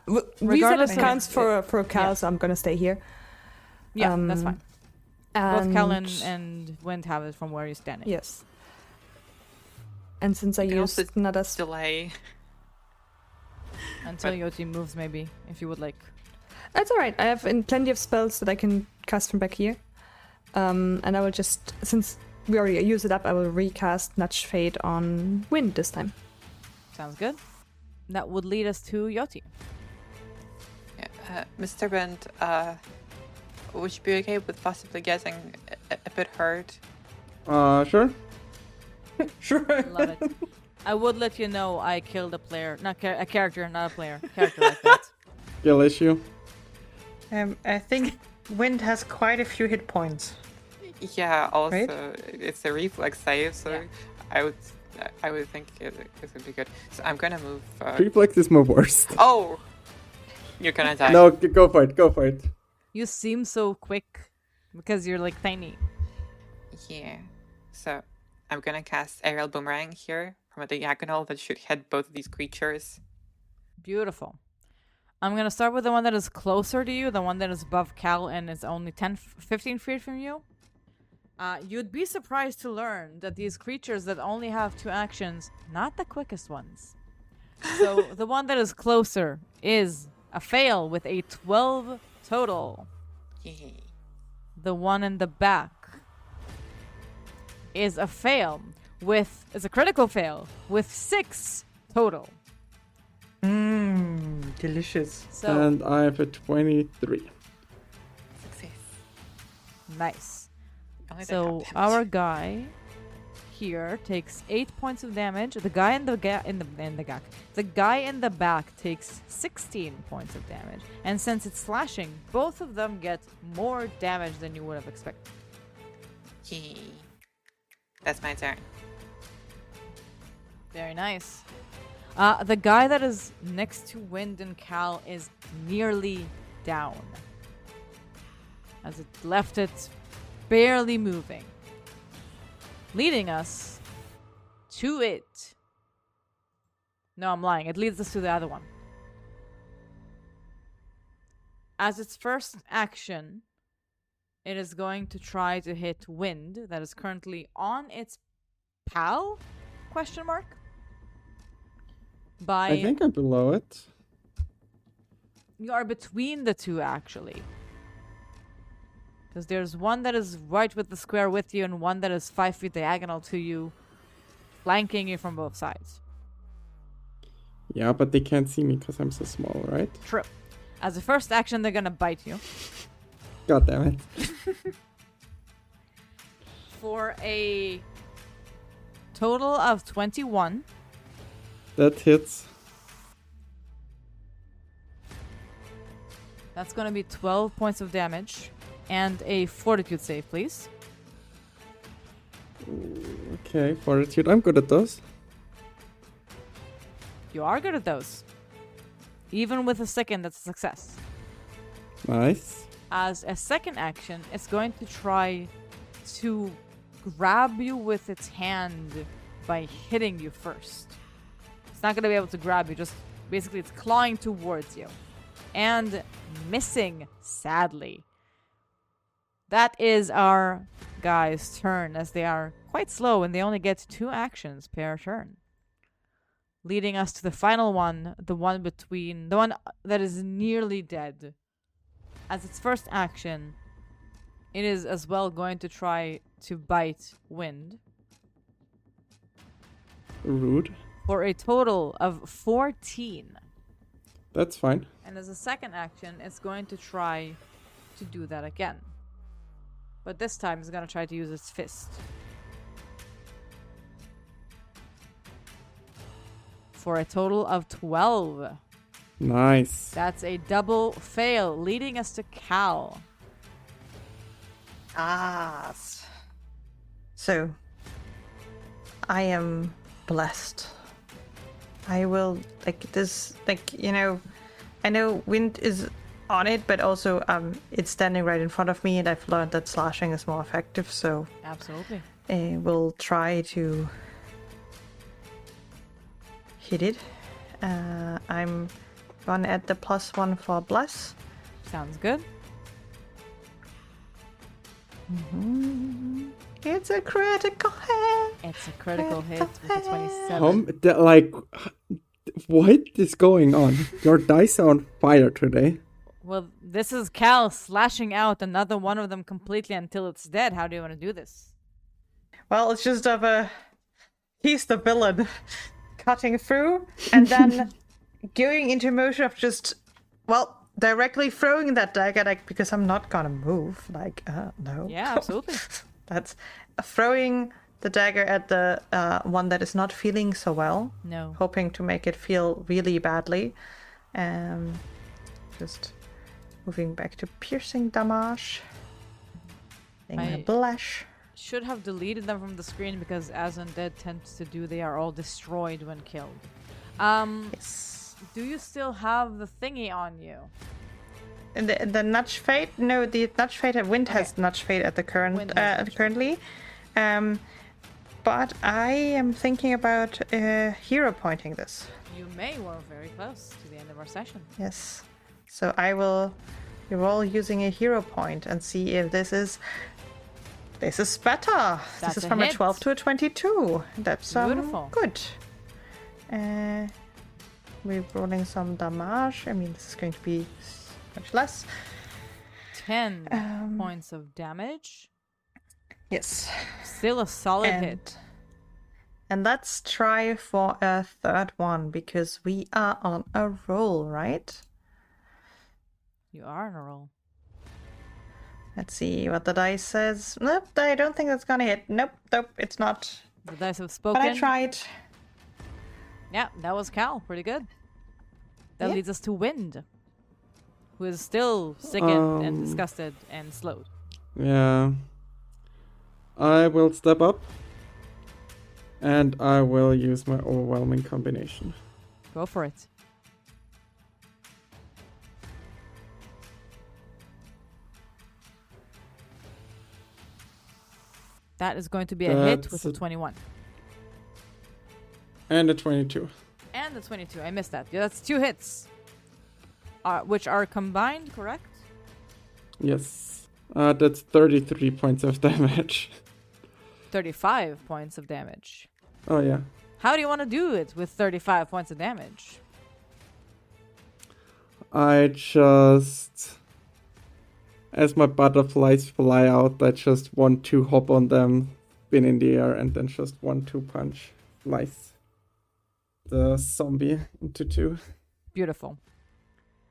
Reset Regardless of- counts for Cal, yeah. so I'm gonna stay here. Yeah, that's fine. Both And- Kellen and Wind have it from where you're standing. Yes. And since I You can used also another delay. Until But- Yoti moves, maybe, if you would like. That's alright. I have plenty of spells that I can cast from back here. And I will just, since we already used it up, I will recast Nudge Fate on Wind this time. Sounds good. That would lead us to Yoti. Yeah, Mr. Bent, would you be okay with possibly getting a bit hurt? Sure. Sure. Love it. I would let you know I killed a player, not a character, not a player. Character like that. Skill issue. I think Wind has quite a few hit points. Yeah, also Right? it's a reflex save, so Yeah. I would think it would be good. So I'm gonna move. Reflex is my worst. Oh, you're gonna die. No, go for it. Go for it. You seem so quick because you're like tiny. Yeah. So I'm gonna cast Aerial Boomerang here from a diagonal that should hit both of these creatures. Beautiful. I'm going to start with the one that is closer to you, the one that is above Cal and is only 15 feet from you. You'd be surprised to learn that these creatures that only have 2 actions, not the quickest ones. So the one that is closer is a fail with a 12 total. Yay. The one in the back is a fail is a critical fail with 6 total. Delicious. So And I have a 23. Success. nice. Only the So half damage. our guy here takes 8 points of damage. The guy in the the guy in the back takes 16 points of damage. And since it's slashing, both of them get more damage than you would have expected. Yay. That's my turn. Very nice. The guy that is next to Wind and Cal is nearly down, as it left it barely moving, leading us to it. No, I'm lying. It leads us to the other one. As its first action, it is going to try to hit Wind, that is currently on its pal? Question mark? I think I'm below it. You are between the two, actually. Because there's one that is right with the square with you and one that is 5 feet diagonal to you, flanking you from both sides. Yeah, but they can't see me because I'm so small, right? True. As a first action, they're gonna bite you. God damn it. For a total of 21. That hits. That's gonna be 12 points of damage. And a fortitude save, please. Okay, fortitude. I'm good at those. You are good at those. Even with a second, that's a success. Nice. As a second action, it's going to try to grab you with its hand by hitting you first. It's not going to be able to grab you, just basically it's clawing towards you. And missing, sadly. That is our guy's turn, as they are quite slow and they only get 2 actions per turn. Leading us to the final one, the one that is nearly dead. As its first action, it is as well going to try to bite Wind Rude. for a total of 14. That's fine. And as a second action, it's going to try to do that again. But this time it's going to try to use its fist. For a total of 12. Nice. That's a double fail, leading us to Cal. Ah. So, I am blessed. I will, I know Wind is on it, but also it's standing right in front of me, and I've learned that slashing is more effective, so Absolutely. we'll try to hit it. I'm gonna add the +1 for bless. Sounds good. It's a critical hit. It's a critical hit with a 27. What is going on? Your dice are on fire today. Well, this is Cal slashing out another one of them completely until it's dead. How do you want to do this? Well, it's just he's the villain, cutting through and then going into motion of just, directly throwing that dagger, because I'm not gonna move. No. Yeah, absolutely. That's throwing the dagger at the one that is not feeling so well. No. Hoping to make it feel really badly. Just moving back to piercing damage. I Blush. should have deleted them from the screen because, as Undead tends to do, they are all destroyed when killed. Yes. Do you still have the thingy on you? And the Nudge Fate? No, the Nudge Fate, Wind has Nudge Fate at the currently. But I am thinking about hero pointing this. You may. We're very close to the end of our session. Yes. So I will roll using a hero point and see if this is better. That's this is a from hit. a 12 to a 22. That's Beautiful. Good. We're rolling some damage. I mean, this is going to be much less. 10 points of damage. Yes. Still a solid hit. And let's try for a third one, because we are on a roll, right? You are on a roll. Let's see what the dice says. Nope, I don't think that's gonna hit. Nope, it's not. The dice have spoken. But I tried. Yeah, that was Cal. Pretty good. That Yeah. leads us to Wind, who is still sickened and disgusted and slowed. Yeah. I will step up. And I will use my overwhelming combination. Go for it. That is going to be a hit with That's a 21. And a 22. And the 22. I missed that. Yeah, that's 2 hits. Which are combined, correct? Yes. That's 33 points of damage. 35 points of damage. Oh, yeah. How do you want to do it with 35 points of damage? I just... As my butterflies fly out, I just want to hop on them, spin in the air, and then just 1-2 punch. Slice the zombie into 2. Beautiful.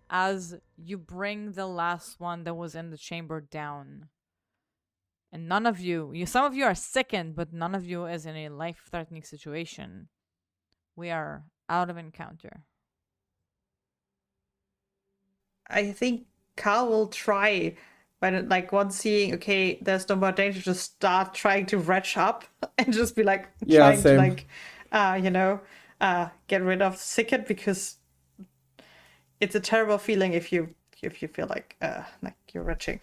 As you bring the last one that was in the chamber down, and none of you, some of you are sickened, but none of you is in a life-threatening situation. We are out of encounter. I think Carl will try, when once seeing, okay, there's no more danger, just start trying to retch up and just be trying same. to get rid of sicken, because it's a terrible feeling if you feel like you're retching.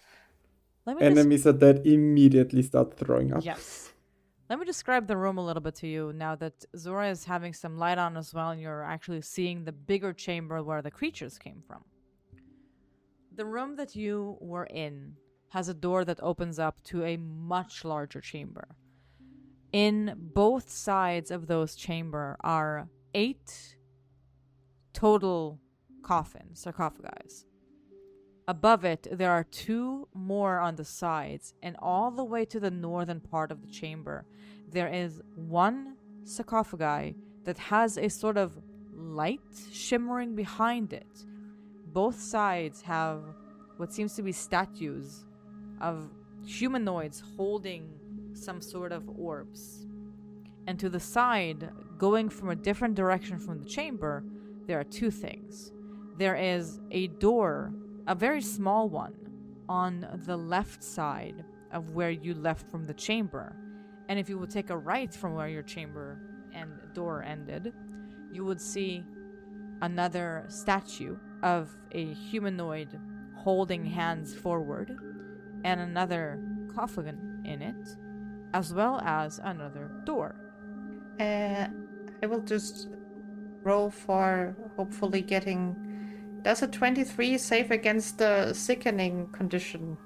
Enemies at that immediately start throwing up. Yes. Let me describe the room a little bit to you now that Zora is having some light on as well, and you're actually seeing the bigger chamber where the creatures came from. The room that you were in has a door that opens up to a much larger chamber. In both sides of those chamber are 8 total coffins, sarcophagi. Above it, there are 2 more on the sides, and all the way to the northern part of the chamber, there is 1 sarcophagi that has a sort of light shimmering behind it. Both sides have what seems to be statues of humanoids holding some sort of orbs. And to the side, going from a different direction from the chamber, there are 2 things. There is a door, a very small one, on the left side of where you left from the chamber. And if you would take a right from where your chamber and door ended, you would see another statue of a humanoid holding hands forward and another coffin in it, as well as another door. I will just roll for hopefully getting... Does a 23 save against the sickening condition?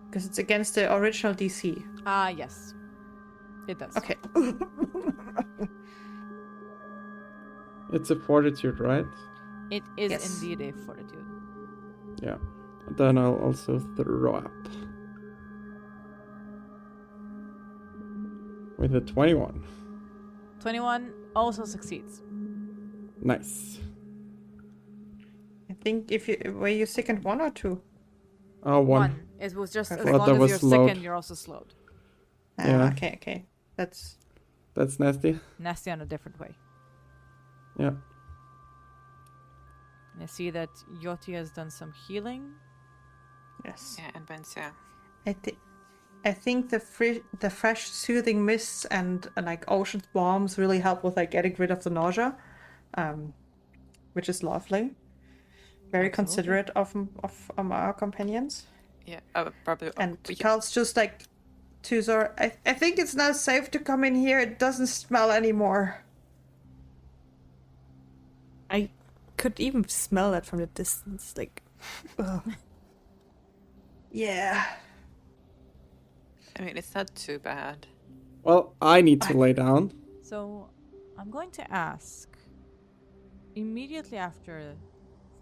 Because it's against the original DC. Yes. It does. Okay. It's a fortitude, right? It is Yes. indeed a fortitude. Yeah. Then I'll also throw up. With a 21. 21 also succeeds. Nice. I think were you sickened 1 or 2? Oh, one. It was just as Perfect. long That as was you're slowed. sickened, you're also slowed. Yeah. Okay. That's... That's nasty. Nasty on a different way. Yeah. And I see that Yoti has done some healing. Yes. Yeah, and Vince, yeah. I think the fresh soothing mists and like ocean bombs really help with like getting rid of the nausea, which is lovely. Very Absolutely. considerate of our companions. Yeah, probably. And yeah. Cal's just like to Zora, I think it's now safe to come in here. It doesn't smell anymore. I could even smell that from the distance. Like, ugh. Yeah. I mean, it's not too bad. Well, I need to lay down. So, I'm going to ask, immediately after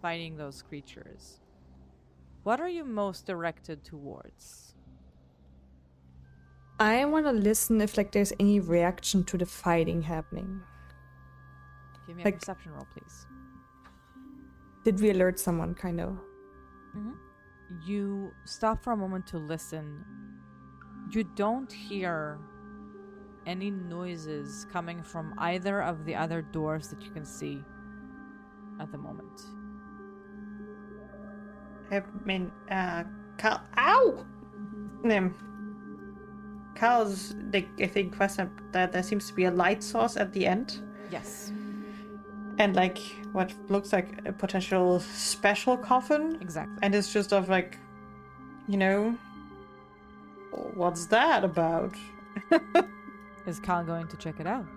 fighting those creatures, what are you most directed towards? I want to listen if like there's any reaction to the fighting happening. Give me a Like- perception roll, please. Did we alert someone, kind of? You stop for a moment to listen. You don't hear any noises coming from either of the other doors that you can see at the moment. I mean, Cal. Ow! Cal's, like, I think, question that there seems to be a light source at the end. Yes, And, like, what looks like a potential special coffin. exactly. And it's just of, like, you know, what's that about? Is Cal going to check it out?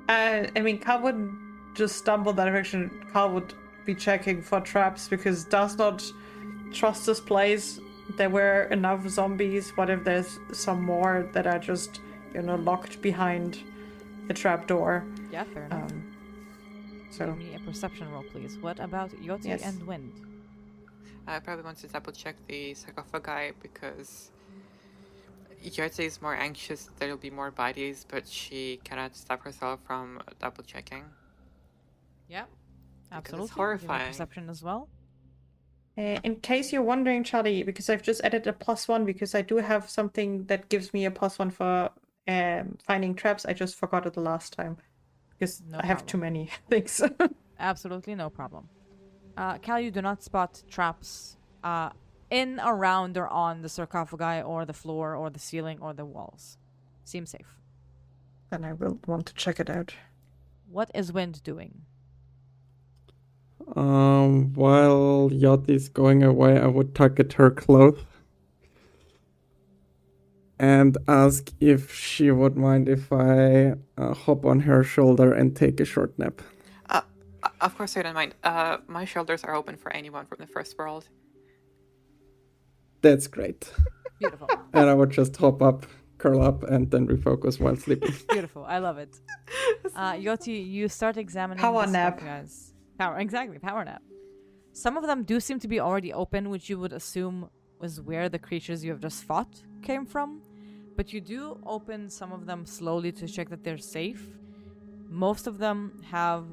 I mean, Cal wouldn't just stumble that direction. Cal would be checking for traps because does not trust this place. There were enough zombies. What if there's some more that are just, you know, locked behind a trap door? Yeah, fair enough. So Give me a perception roll, please. What about Yoti Yes. and Wind? I probably want to double check the sarcophagi because Yotze is more anxious that there'll be more bodies, but she cannot stop herself from double checking. Yeah, it's absolutely. Give me horrifying. perception as well. in case you're wondering, Charlie, because I've just added a +1 because I do have something that gives me a +1 for finding traps. I just forgot it the last time because No I have problem. too many things. Absolutely no problem. Cal, you do not spot traps in, around, or on the sarcophagi, or the floor, or the ceiling, or the walls. Seems safe. Then I will want to check it out. What is Wind doing? While Yoti's going away, I would tug at her clothes and ask if she would mind if I hop on her shoulder and take a short nap. Of course, I don't mind. My shoulders are open for anyone from the first world. That's great. Beautiful. And I would just hop up, curl up, and then refocus while sleeping. Beautiful. I love it. Yoti, you start examining Power the nap. sarcophagus. Power nap. Some of them do seem to be already open, which you would assume was where the creatures you have just fought came from. But you do open some of them slowly to check that they're safe. Most of them have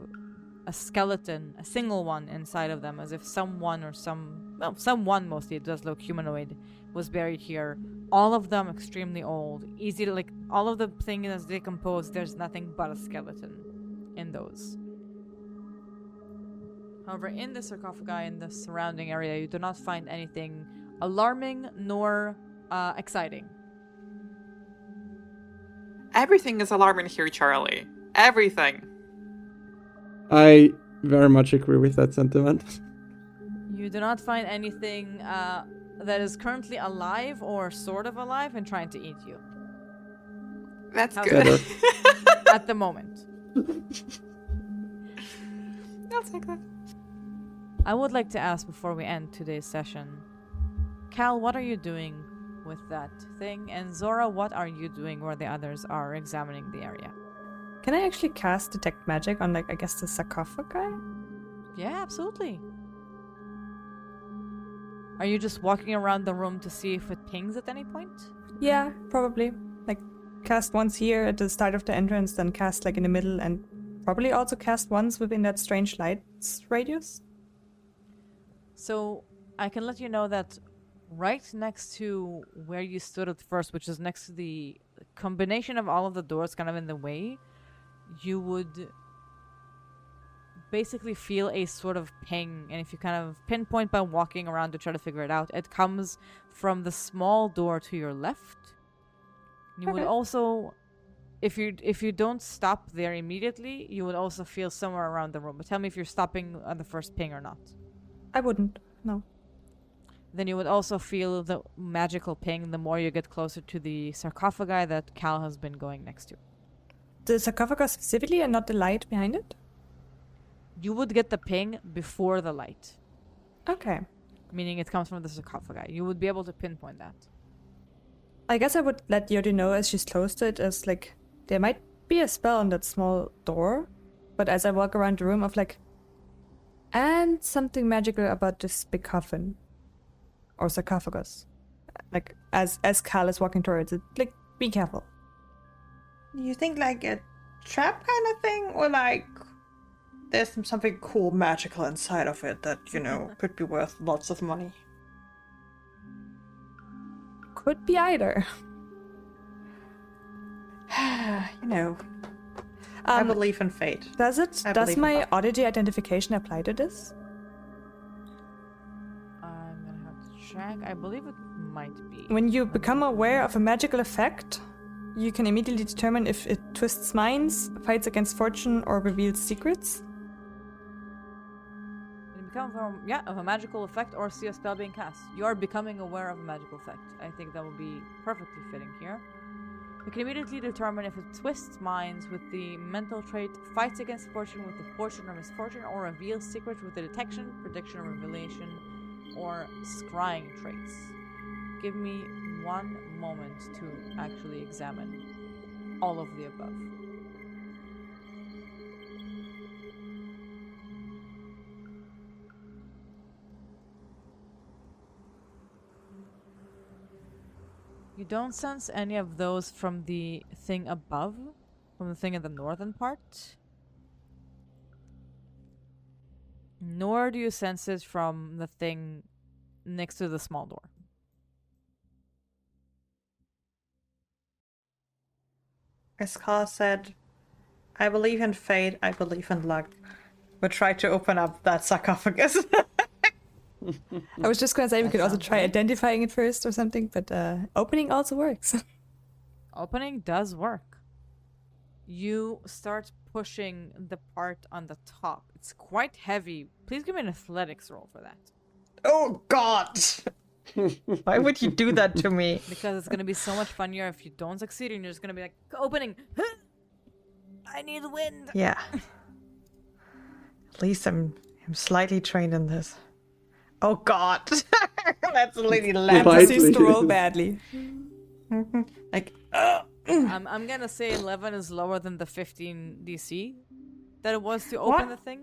a skeleton, a single one inside of them, as if someone mostly, it does look humanoid, was buried here. All of them extremely old, easy to all of the things as decomposed, there's nothing but a skeleton in those. However, in the sarcophagi in the surrounding area, you do not find anything alarming nor exciting. Everything is alarming here, Charlie. Everything. I very much agree with that sentiment. You do not find anything that is currently alive or sort of alive and trying to eat you. That's How's good. Better. At the moment. I'll take that. I would like to ask before we end today's session, Cal, what are you doing with that thing? And Zora, what are you doing where the others are examining the area? Can I actually cast Detect Magic on, I guess, the sarcophagi? Yeah, absolutely. Are you just walking around the room to see if it pings at any point? Yeah, probably. Cast once here at the start of the entrance, then cast, in the middle, and probably also cast once within that strange lights radius. So, I can let you know that right next to where you stood at first, which is next to the combination of all of the doors kind of in the way, you would basically feel a sort of ping, and if you kind of pinpoint by walking around to try to figure it out, it comes from the small door to your left. You would also, if you don't stop there immediately, you would also feel somewhere around the room. But tell me if you're stopping on the first ping or not. I wouldn't, no. Then you would also feel the magical ping the more you get closer to the sarcophagi that Cal has been going next to. The sarcophagus specifically and not the light behind it? You would get the ping before the light. Okay. Meaning it comes from the sarcophagi. You would be able to pinpoint that. I guess I would let Yodi know as she's close to it as, there might be a spell on that small door, but as I walk around the room of, and something magical about this big coffin. Or sarcophagus. As Cal is walking towards it, be careful. You think a trap kind of thing? Or there's something cool magical inside of it that, could be worth lots of money? Could be either. I believe in fate. Does my oddity identification apply to this? I'm gonna have to check. I believe it might be. When you become aware of a magical effect, you can immediately determine if it twists minds, fights against fortune, or reveals secrets. When you become of a magical effect or see a spell being cast, you are becoming aware of a magical effect. I think that will be perfectly fitting here. You can immediately determine if it twists minds with the mental trait, fights against fortune with the fortune or misfortune, or reveals secrets with the detection, prediction, revelation, or scrying traits. Give me one moment to actually examine all of the above. You don't sense any of those from the thing above, from the thing in the northern part. Nor do you sense it from the thing next to the small door. As Carl said, I believe in fate, I believe in luck. We'll try to open up that sarcophagus. I was just going to say we could also try identifying it first or something, but opening also works. Opening does work. You start pushing the part on the top. It's quite heavy. Please give me an athletics roll for that. Oh, God! Why would you do that to me? Because it's going to be so much funnier if you don't succeed and you're just going to be like, opening! I need wind! Yeah. At least I'm slightly trained in this. Oh, God! That's Lady Right. Lamb. Proceeds to roll badly. Like, I'm gonna say 11 is lower than the 15 DC that it was to open What? the thing.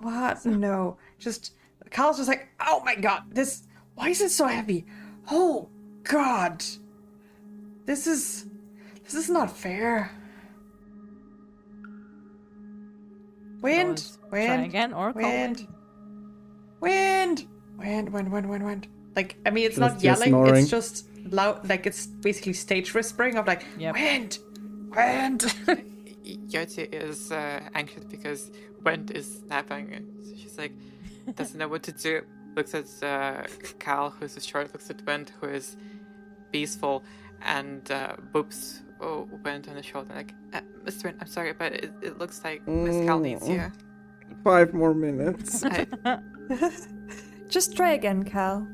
what? No. Just, Carl's just like, oh my god, why is it so heavy? Oh god. This is not fair. Wind. Try Wind. again or call Wind. Wind. Wind. Like, I mean, it's not Just yelling, snoring. it's just loud, like, it's basically stage whispering of like, Yep. wind. Yoti is anxious because Wendt is napping. So she's like, doesn't know what to do. Looks at Cal, who's short, looks at Wendt, who is peaceful, and boops Wendt on the shoulder. Like, Mr. Wendt, I'm sorry, but it looks like Miss Cal needs you. 5 more minutes. Just try again, Cal.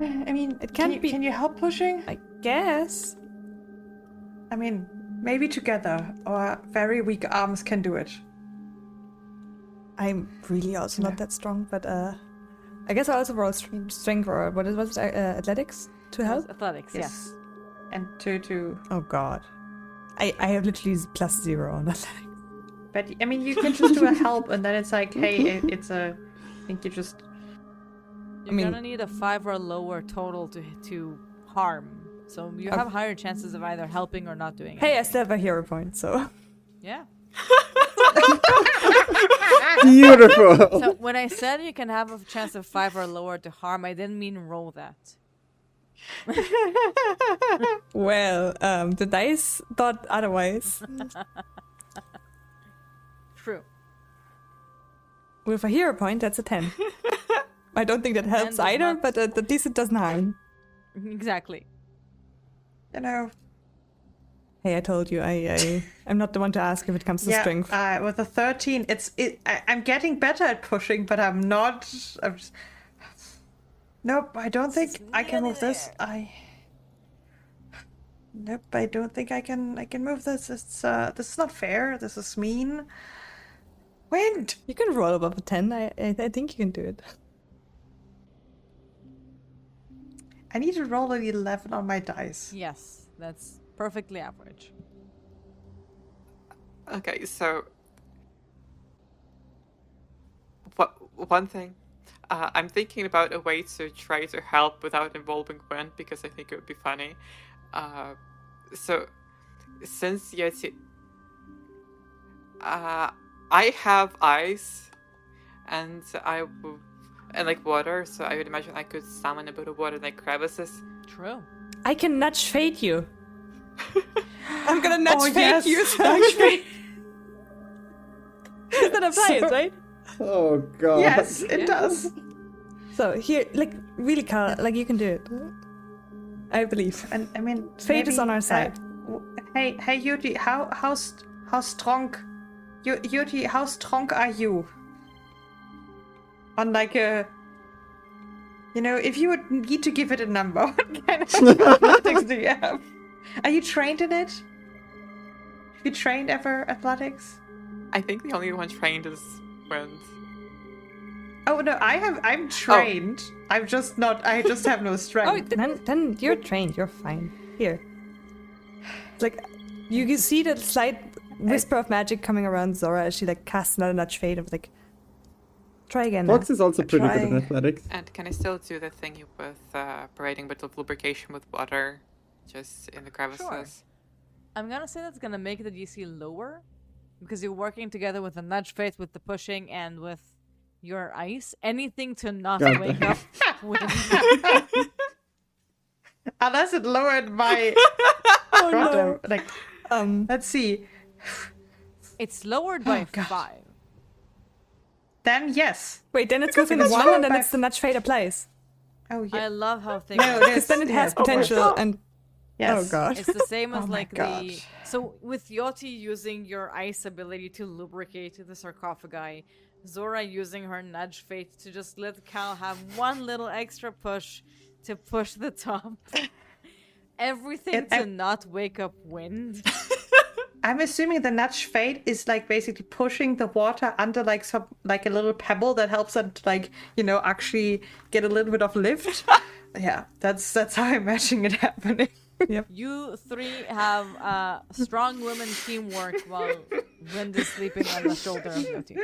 I mean, It can't be- Can you help pushing? I guess. I mean, maybe together, or very weak arms can do it. I'm really also not that strong, but I guess I also roll strength or what was it? Athletics to help? Athletics, yes. And to. Oh god. I have literally +0 on athletics. But I mean, you can just do a help, and then it's like, hey, it's a. I think you just. You're gonna need a 5 or lower total to harm. So you have higher chances of either helping or not doing it. Hey, I still have a hero point, so. Yeah. Beautiful. So when I said you can have a chance of 5 or lower to harm, I didn't mean roll that. Well, the dice thought otherwise. True. With a hero point, that's a 10. I don't think that helps does either, not- but at least it doesn't harm. Exactly. You know. Hey, I told you, I'm not the one to ask if it comes to Yeah. strength. With a 13, I'm getting better at pushing, but I'm not. Nope, I don't think I can move this. Nope, I don't think I can move this. This is not fair. This is mean. Wind. You can roll above a 10. I think you can do it. I need to roll an 11 on my dice. Yes, that's perfectly average. Okay, so one thing, I'm thinking about a way to try to help without involving Wendt because I think it would be funny. So since Yeti, I have eyes, and and like water, so I would imagine I could summon a bit of water in like crevices. True. I can nudge fate you. I'm gonna nudge fate yes. you. Nudge fate. That applies, right? Oh god. Yes, it does. So here, like, really, Carl, like, you can do it. I believe. And I mean, Fate is on our side. Hey, Yuti, how strong? Yuti, how strong are you? On like a, if you would need to give it a number, what kind of athletics do you have? Are you trained in it? Have you trained ever athletics? I think the only one trained is Wendt. Oh no, I'm trained. I'm just not. I just have no Oh, strength. then you're trained. You're fine. Here. Like, you see that slight whisper of magic coming around Zora as she, like, casts another nudge fade of, like, try again. Fox is also pretty good Trying. at athletics. And can I still do the thingy with parading bit of lubrication with water, just in the crevices? Sure. I'm gonna say that's gonna make the DC lower because you're working together with the nudge fate, with the pushing, and with your ice. Anything to not God wake damn. up with. Unless it lowered my. Oh, no. Like, let's see. It's lowered by Oh, God. 5. Then yes. Wait, then it's Because within it's 1 lowered and then by- it's the nudge fade applies. Oh I yeah. love how things. No, Because then it has yes, of course. potential and... Yes. Oh god. It's the same as Oh my like God. the. So with Yoti using your ice ability to lubricate the sarcophagi, Zora using her nudge fate to just let Cal have one little extra push to push the top. Everything And to I- not wake up Wind. I'm assuming the nudge fate is like basically pushing the water under like some like a little pebble that helps it to like, actually get a little bit of lift. Yeah, that's how I'm imagining it happening. Yep. You three have strong women teamwork while Wind is sleeping on the shoulder of Yoti.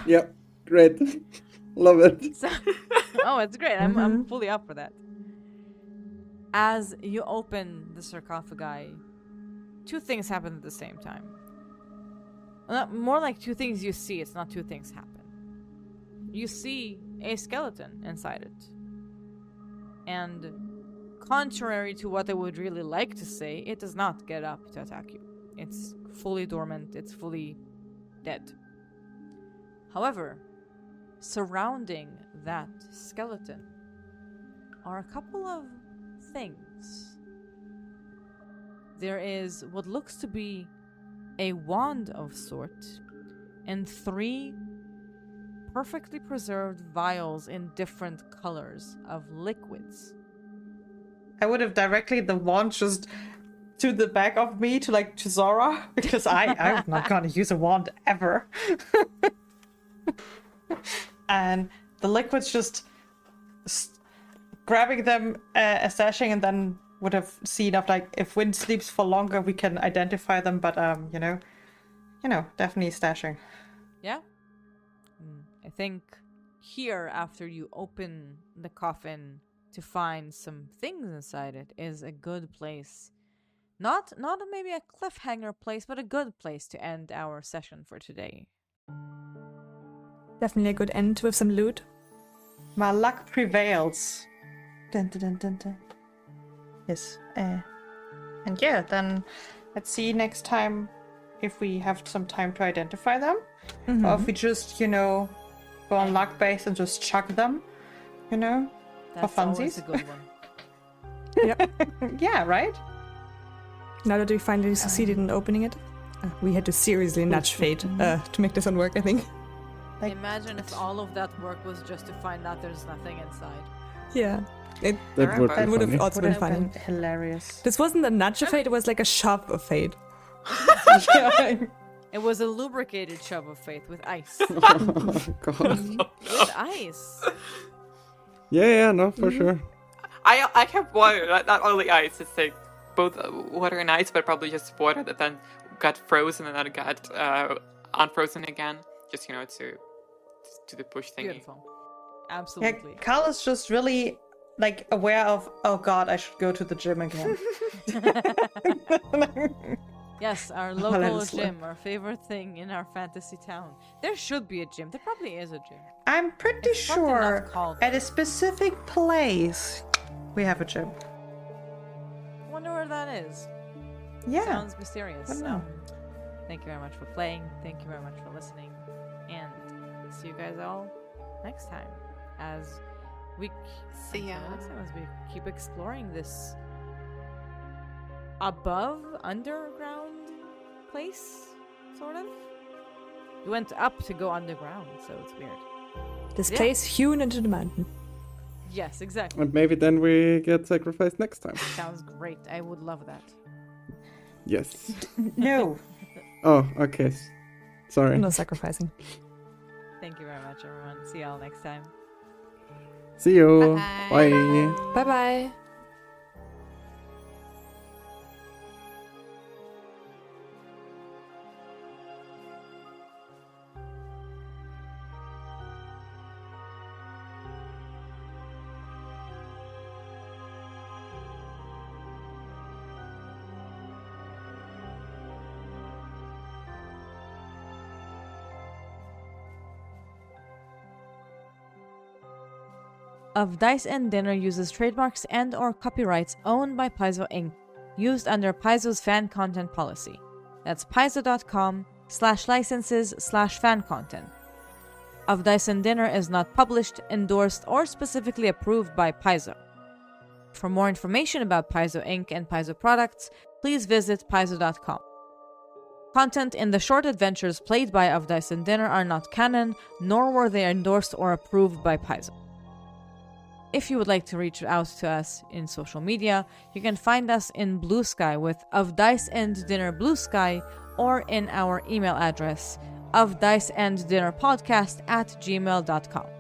Yep, great. Love it. So, oh, it's great. I'm fully up for that. As you open the sarcophagi, two things happen at the same time. More like two things you see. It's not two things happen. You see a skeleton inside it. And contrary to what I would really like to say, it does not get up to attack you. It's fully dormant. It's fully dead. However, surrounding that skeleton are a couple of things. There is what looks to be a wand of sort and 3 perfectly preserved vials in different colors of liquids. I would have directed the wand just to the back of me to Zora, because I'm not gonna use a wand ever. And the liquids just grabbing them, stashing, and then would have seen if Wind sleeps for longer, we can identify them. But definitely stashing. Yeah. I think here, after you open the coffin to find some things inside it, is a good place. Not maybe a cliffhanger place, but a good place to end our session for today. Definitely a good end with some loot. My luck prevails. Dun, dun, dun, dun, dun. Yes. And yeah, then let's see next time if we have some time to identify them. Or if we just, go on luck base and just chuck them, for That's funsies. always a good one. Yep. Yeah, right? Now that we finally succeeded in opening it, we had to seriously nudge fate to make this one work, I think. Imagine if all of that work was just to find out there's nothing inside. Yeah. That would be would have funny. also been funny. Hilarious. This wasn't a nudge of fate, it was like a shove of fate. It was a lubricated shove of faith with ice. Oh, God. With ice. Yeah, no, for sure. I kept water, not only ice. It's like both water and ice, but probably just water that then got frozen and then it got unfrozen again. Just to the push thingy. Beautiful. Absolutely. Yeah, Carl is just really aware of, oh God, I should go to the gym again. Yes, our local gym, our favorite thing in our fantasy town. There should be a gym. There probably is a gym. I'm pretty It's something sure not called at a that. specific place we have a gym. Wonder where that is. Yeah. Sounds mysterious. I don't know. Thank you very much for playing. Thank you very much for listening. And see you guys all next time as we See ya. next time as we keep exploring this underground place, sort of. We went up to go underground, so it's weird. This Yeah. place hewn into the mountain. Yes, exactly. And maybe then we get sacrificed next time. Sounds great. I would love that. Yes. No. Oh, okay. Sorry. No sacrificing. Thank you very much, everyone. See y'all next time. See you. Bye. Bye. Bye bye. Of Dice and Dinner uses trademarks and/or copyrights owned by Paizo Inc., used under Paizo's fan content policy. That's paizo.com/licenses/fan content. Of Dice and Dinner is not published, endorsed, or specifically approved by Paizo. For more information about Paizo Inc. and Paizo products, please visit paizo.com. Content in the short adventures played by Of Dice and Dinner are not canon, nor were they endorsed or approved by Paizo. If you would like to reach out to us in social media, you can find us in Blue Sky with Of Dice and Dinner Blue Sky, or in our email address, ofdiceanddinnerpodcast@gmail.com.